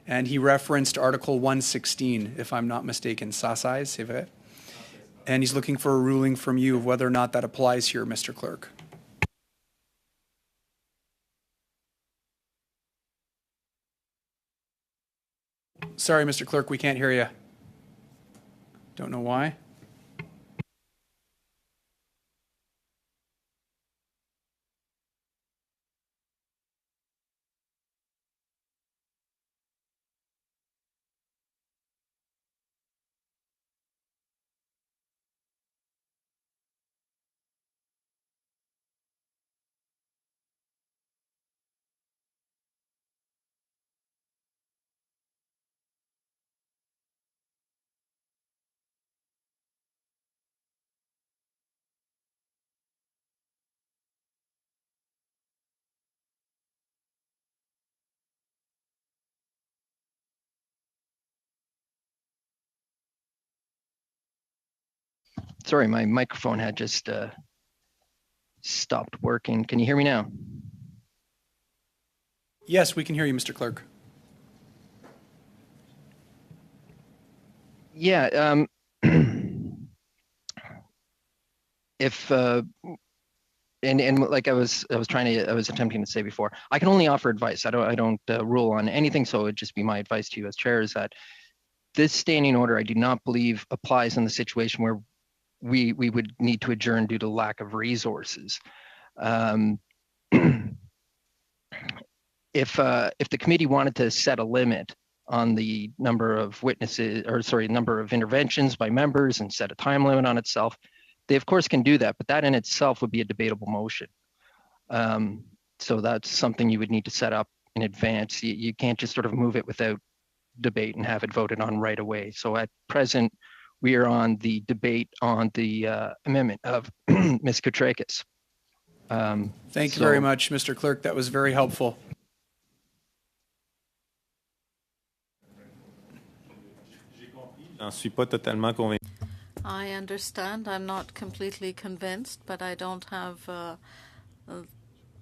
And he referenced Article 116, if I'm not mistaken. Sasai, c'est vrai? And he's looking for a ruling from you of whether or not that applies here, Mr. Clerk. Sorry, Mr. Clerk, we can't hear you. Don't know why. Sorry, my microphone had just stopped working. Can you hear me now? Yes, we can hear you, Mr. Clerk. Yeah. If and like I was attempting to say before, I can only offer advice. I don't rule on anything. So it'd just be my advice to you as chair is that this standing order I do not believe applies in the situation where we would need to adjourn due to lack of resources. If the committee wanted to set a limit on the number of witnesses, or sorry, number of interventions by members and set a time limit on itself, they of course can do that, but that in itself would be a debatable motion. So that's something you would need to set up in advance. You can't just sort of move it without debate and have it voted on right away. So at present, we are on the debate on the amendment of Ms. Koutrakis. Thank you very much, Mr. Clerk. That was very helpful. I understand. I'm not completely convinced, but I don't have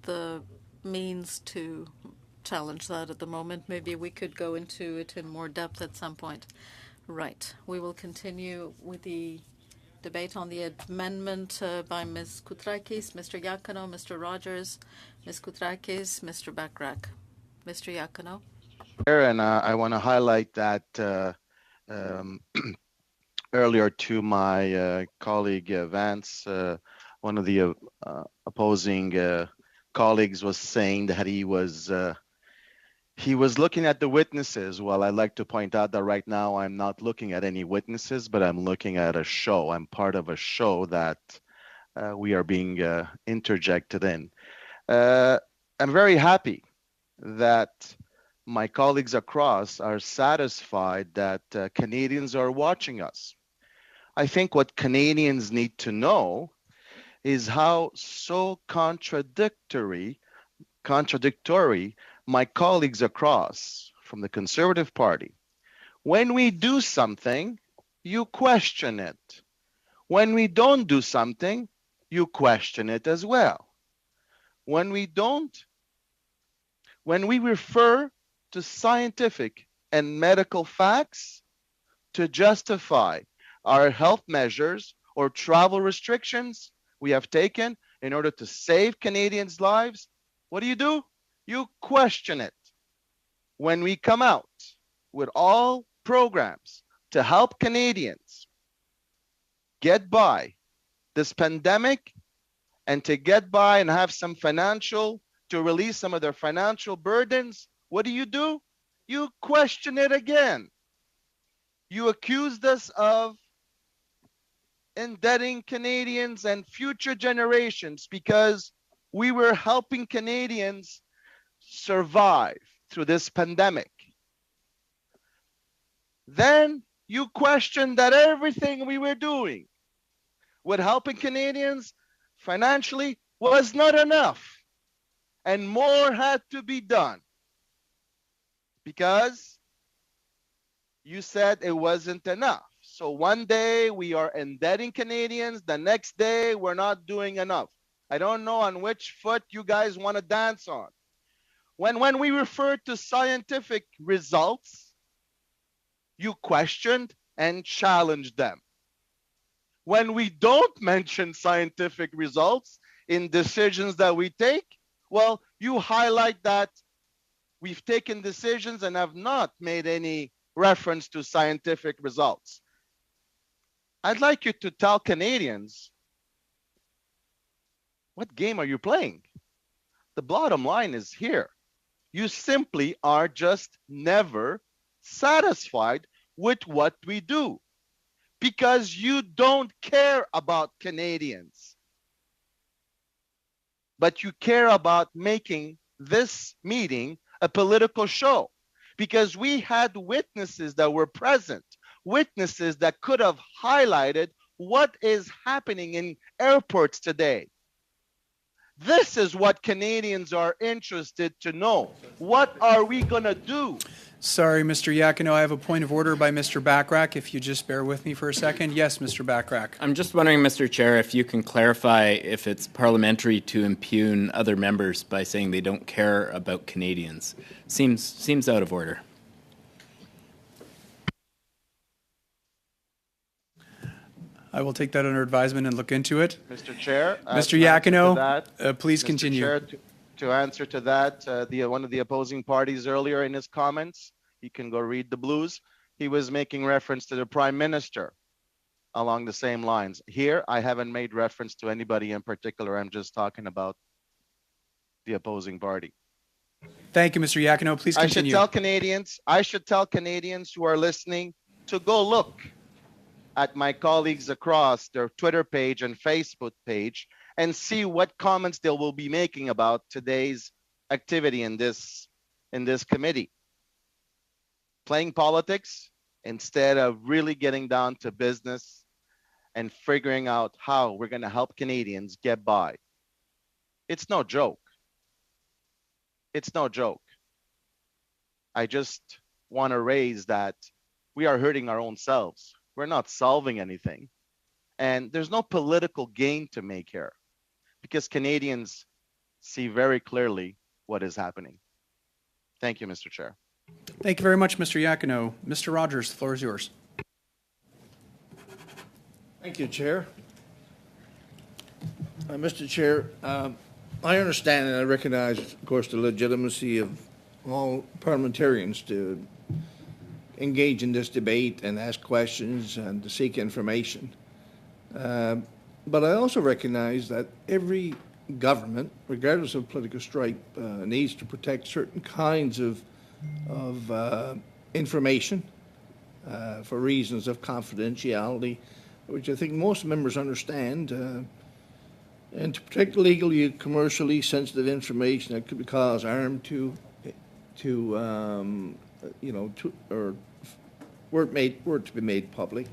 the means to challenge that at the moment. Maybe we could go into it in more depth at some point. Right. We will continue with the debate on the amendment by Ms. Koutrakis, Mr. Iacono, Mr. Rogers, Ms. Koutrakis, Mr. Bachrach. Mr. Iacono. And I want to highlight that earlier to my colleague Vance, one of the opposing colleagues was saying that he was looking at the witnesses. Well, I'd like to point out that right now I'm not looking at any witnesses, but I'm looking at a show. I'm part of a show that we are being interjected in. I'm very happy that my colleagues across are satisfied that Canadians are watching us. I think what Canadians need to know is how so contradictory my colleagues across from the Conservative Party. When we do something, you question it. When we don't do something, you question it as well. When we refer to scientific and medical facts to justify our health measures or travel restrictions we have taken in order to save Canadians' lives, what do? You question it. When we come out with all programs to help Canadians get by this pandemic and to get by and have some to release some of their financial burdens, what do? You question it again. You accused us of indebting Canadians and future generations because we were helping Canadians survive through this pandemic. Then you question that everything we were doing with helping Canadians financially was not enough and more had to be done because you said it wasn't enough. So one day we are indebting Canadians, the next day we're not doing enough. I don't know on which foot you guys want to dance on. When we refer to scientific results, you questioned and challenged them. When we don't mention scientific results in decisions that we take, well, you highlight that we've taken decisions and have not made any reference to scientific results. I'd like you to tell Canadians, what game are you playing? The bottom line is here. You simply are just never satisfied with what we do because you don't care about Canadians. But you care about making this meeting a political show because we had witnesses that were present, witnesses that could have highlighted what is happening in airports today. This is what Canadians are interested to know. What are we going to do? Sorry, Mr. Iachino, I have a point of order by Mr. Bachrach. If you just bear with me for a second. Yes, Mr. Bachrach. I'm just wondering, Mr. Chair, if you can clarify if it's parliamentary to impugn other members by saying they don't care about Canadians. Seems out of order. I will take that under advisement and look into it. Mr. Chair. Mr. Iachino, please continue. Chair, to answer to that, one of the opposing parties earlier in his comments, you can go read the blues, he was making reference to the Prime Minister along the same lines. Here, I haven't made reference to anybody in particular. I'm just talking about the opposing party. Thank you, Mr. Iachino. Please continue. I should tell Canadians who are listening to go look at my colleagues across their Twitter page and Facebook page and see what comments they will be making about today's activity in this committee. Playing politics instead of really getting down to business and figuring out how we're going to help Canadians get by. It's no joke. It's no joke. I just want to raise that we are hurting our own selves. We're not solving anything. And there's no political gain to make here because Canadians see very clearly what is happening. Thank you, Mr. Chair. Thank you very much, Mr. Iachino. Mr. Rogers, the floor is yours. Thank you, Chair. Mr. Chair, I understand and I recognize, of course, the legitimacy of all parliamentarians to engage in this debate and ask questions and to seek information. But I also recognize that every government, regardless of political stripe, needs to protect certain kinds of information for reasons of confidentiality, which I think most members understand, and to protect legally, commercially sensitive information that could cause harm or were to be made public,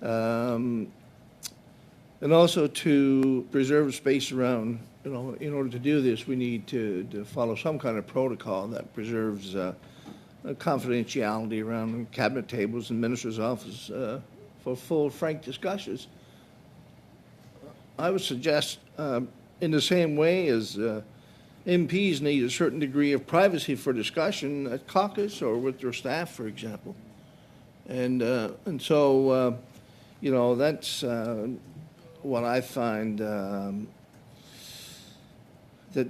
and also to preserve space around. In order to do this, we need to follow some kind of protocol that preserves confidentiality around cabinet tables and ministers' office for full, frank discussions. I would suggest, in the same way as MPs need a certain degree of privacy for discussion at caucus or with their staff, for example. And so, that's what I find that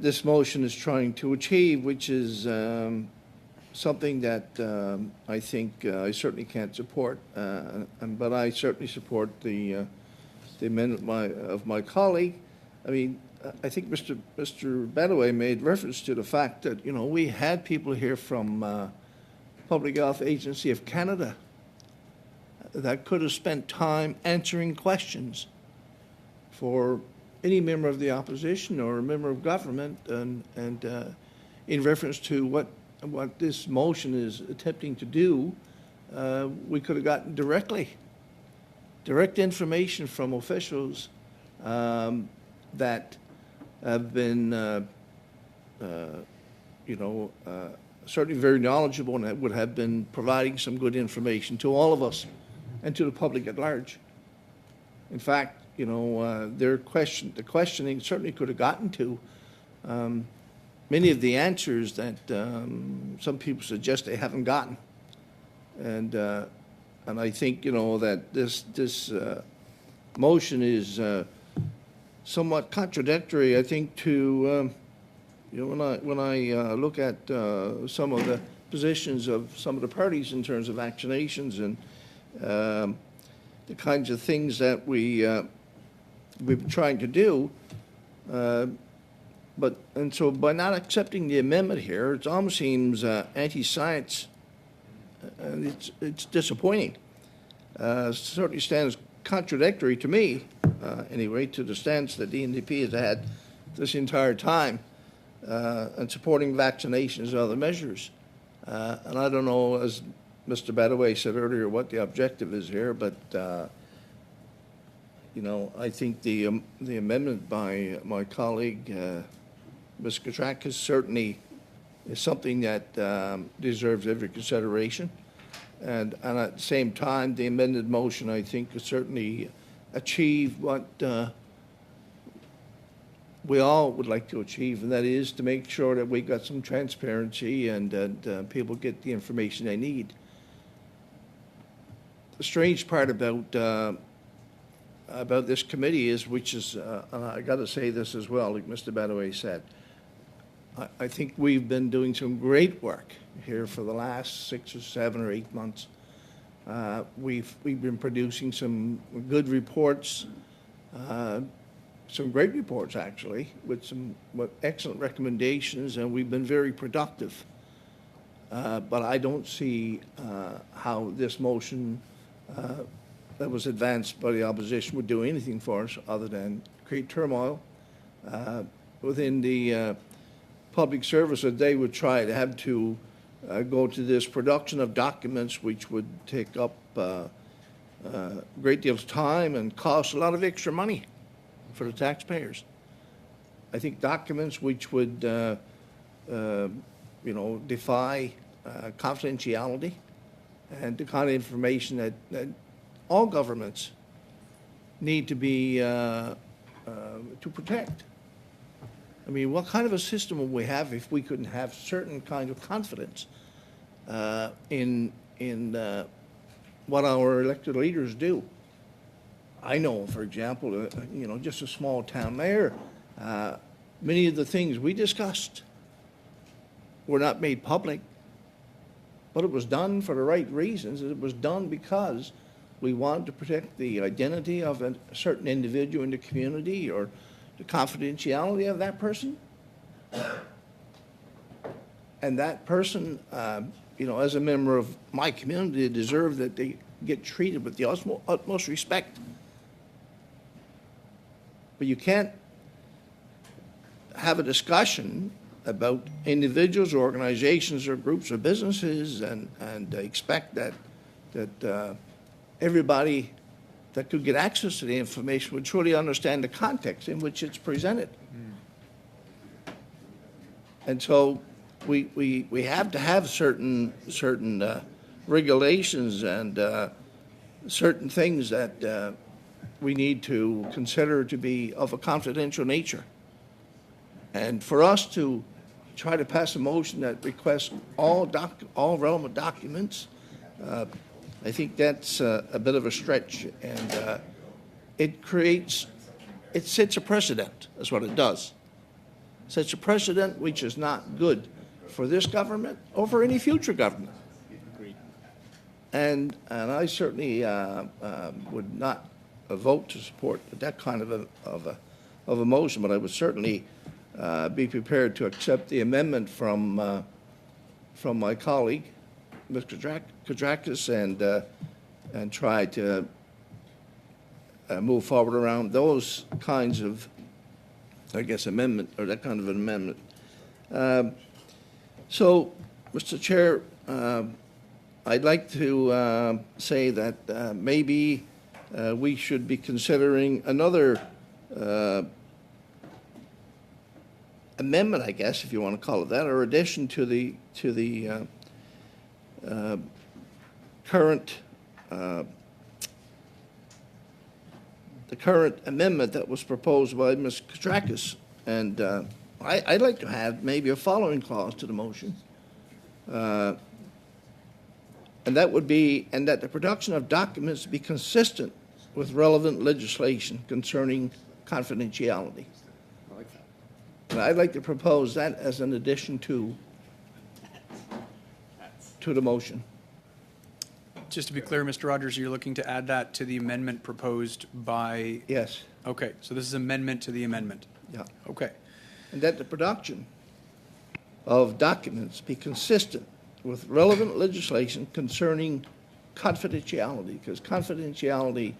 this motion is trying to achieve, which is something that I think I certainly can't support, but I certainly support the amendment of my colleague. I mean, I think Mr. Badaway made reference to the fact that, we had people here from Public Health Agency of Canada that could have spent time answering questions for any member of the opposition or a member of government, and in reference to what this motion is attempting to do, we could have gotten direct information from officials that have been, certainly very knowledgeable and would have been providing some good information to all of us and to the public at large. In fact, you know, the questioning certainly could have gotten to many of the answers that some people suggest they haven't gotten. And I think, you know, that this motion is somewhat contradictory, I think, to, you know, when I look at some of the positions of some of the parties in terms of vaccinations and the kinds of things that we've been trying to do. And so by not accepting the amendment here, it almost seems anti-science, and it's disappointing. Certainly stands contradictory to me, anyway, to the stance that the NDP has had this entire time and supporting vaccinations and other measures. And I don't know, as Mr. Badaway said earlier, what the objective is here, but you know, I think the amendment by my colleague, Ms. Katrakis, certainly is something that deserves every consideration. And at the same time, the amended motion, I think, could certainly achieve what we all would like to achieve, and that is to make sure that we got some transparency and that people get the information they need. The strange part about this committee is, which is, and I got to say this as well, like Mr. Badaway said, I think we've been doing some great work here for the last 6 or 7 or 8 months. We've been producing some good reports, some great reports actually, with some excellent recommendations, and we've been very productive. But I don't see how this motion that was advanced by the opposition would do anything for us other than create turmoil within the public service, that they would try to have to go to this production of documents which would take up a great deal of time and cost a lot of extra money for the taxpayers. I think documents which would, you know, defy confidentiality and the kind of information that all governments need to be to protect. I mean, what kind of a system would we have if we couldn't have certain kind of confidence in what our elected leaders do? I know, for example, you know, just a small town mayor, many of the things we discussed were not made public, but it was done for the right reasons. It was done because we wanted to protect the identity of a certain individual in the community or the confidentiality of that person. And that person, you know, as a member of my community, deserve that they get treated with the utmost respect. But you can't have a discussion about individuals, organizations, or groups of businesses and expect that everybody that could get access to the information would truly understand the context in which it's presented. And so we have to have certain regulations and certain things that we need to consider to be of a confidential nature. And for us to try to pass a motion that requests all relevant documents, I think that's a bit of a stretch, and it sets a precedent. That's what it does. It sets a precedent which is not good for this government or for any future government. Agreed. And I certainly would not vote to support that kind of a motion, but I would certainly be prepared to accept the amendment from my colleague, Mr. Katrakis, and try to move forward around those kinds of, I guess, amendment, or that kind of an amendment. So, Mr. Chair, I'd like to say that maybe we should be considering another amendment, I guess, if you want to call it that, or addition to the current the current amendment that was proposed by Ms. Katrakis. And I'd like to have maybe a following clause to the motion. And that would be, and that the production of documents be consistent with relevant legislation concerning confidentiality. And I'd like to propose that as an addition to the motion. Just to be clear, Mr. Rogers, you're looking to add that to the amendment proposed by? Yes. Okay, so this is amendment to the amendment. Yeah. Okay. And that the production of documents be consistent with relevant legislation concerning confidentiality, because confidentiality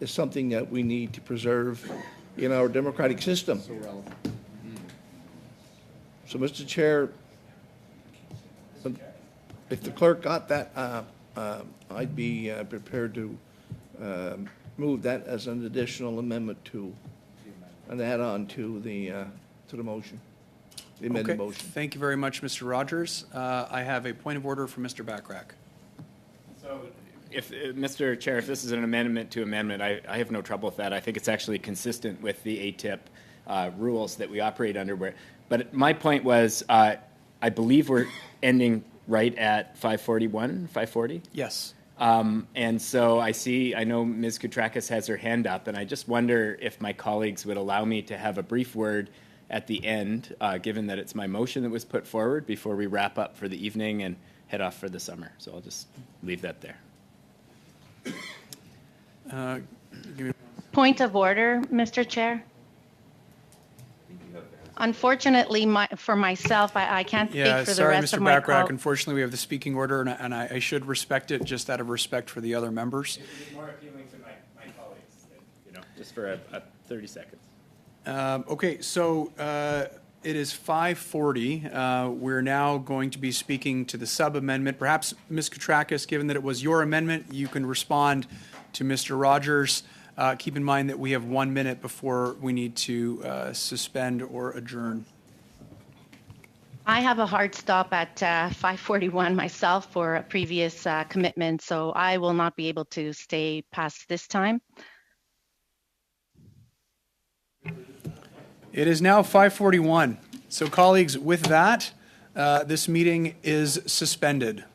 is something that we need to preserve in our democratic system. So relevant. So, Mr. Chair, if the clerk got that, I'd be prepared to move that as an additional amendment to, an add-on to the motion, the amended Okay. motion. Thank you very much, Mr. Rogers. I have a point of order from Mr. Bachrach. So, if Mr. Chair, if this is an amendment to amendment, I have no trouble with that. I think it's actually consistent with the ATIP rules that we operate under. But my point was, I believe we're ending right at 5:41, 5:40? Yes. And so I know Ms. Katrakis has her hand up, and I just wonder if my colleagues would allow me to have a brief word at the end, given that it's my motion that was put forward, before we wrap up for the evening and head off for the summer. So I'll just leave that there. Point of order, Mr. Chair. Unfortunately, for myself, I can't speak for the rest Mr. of my Bachrach, colleagues. unfortunately, we have the speaking order, and I should respect it just out of respect for the other members. It's more appealing to my colleagues, just for 30 seconds. Okay, so it is 5:40. We're now going to be speaking to the sub-amendment. Perhaps, Ms. Katrakis, given that it was your amendment, you can respond to Mr. Rogers. Keep in mind that we have 1 minute before we need to suspend or adjourn. I have a hard stop at 5:41 myself for a previous commitment, so I will not be able to stay past this time. It is now 5:41. So, colleagues, with that, this meeting is suspended.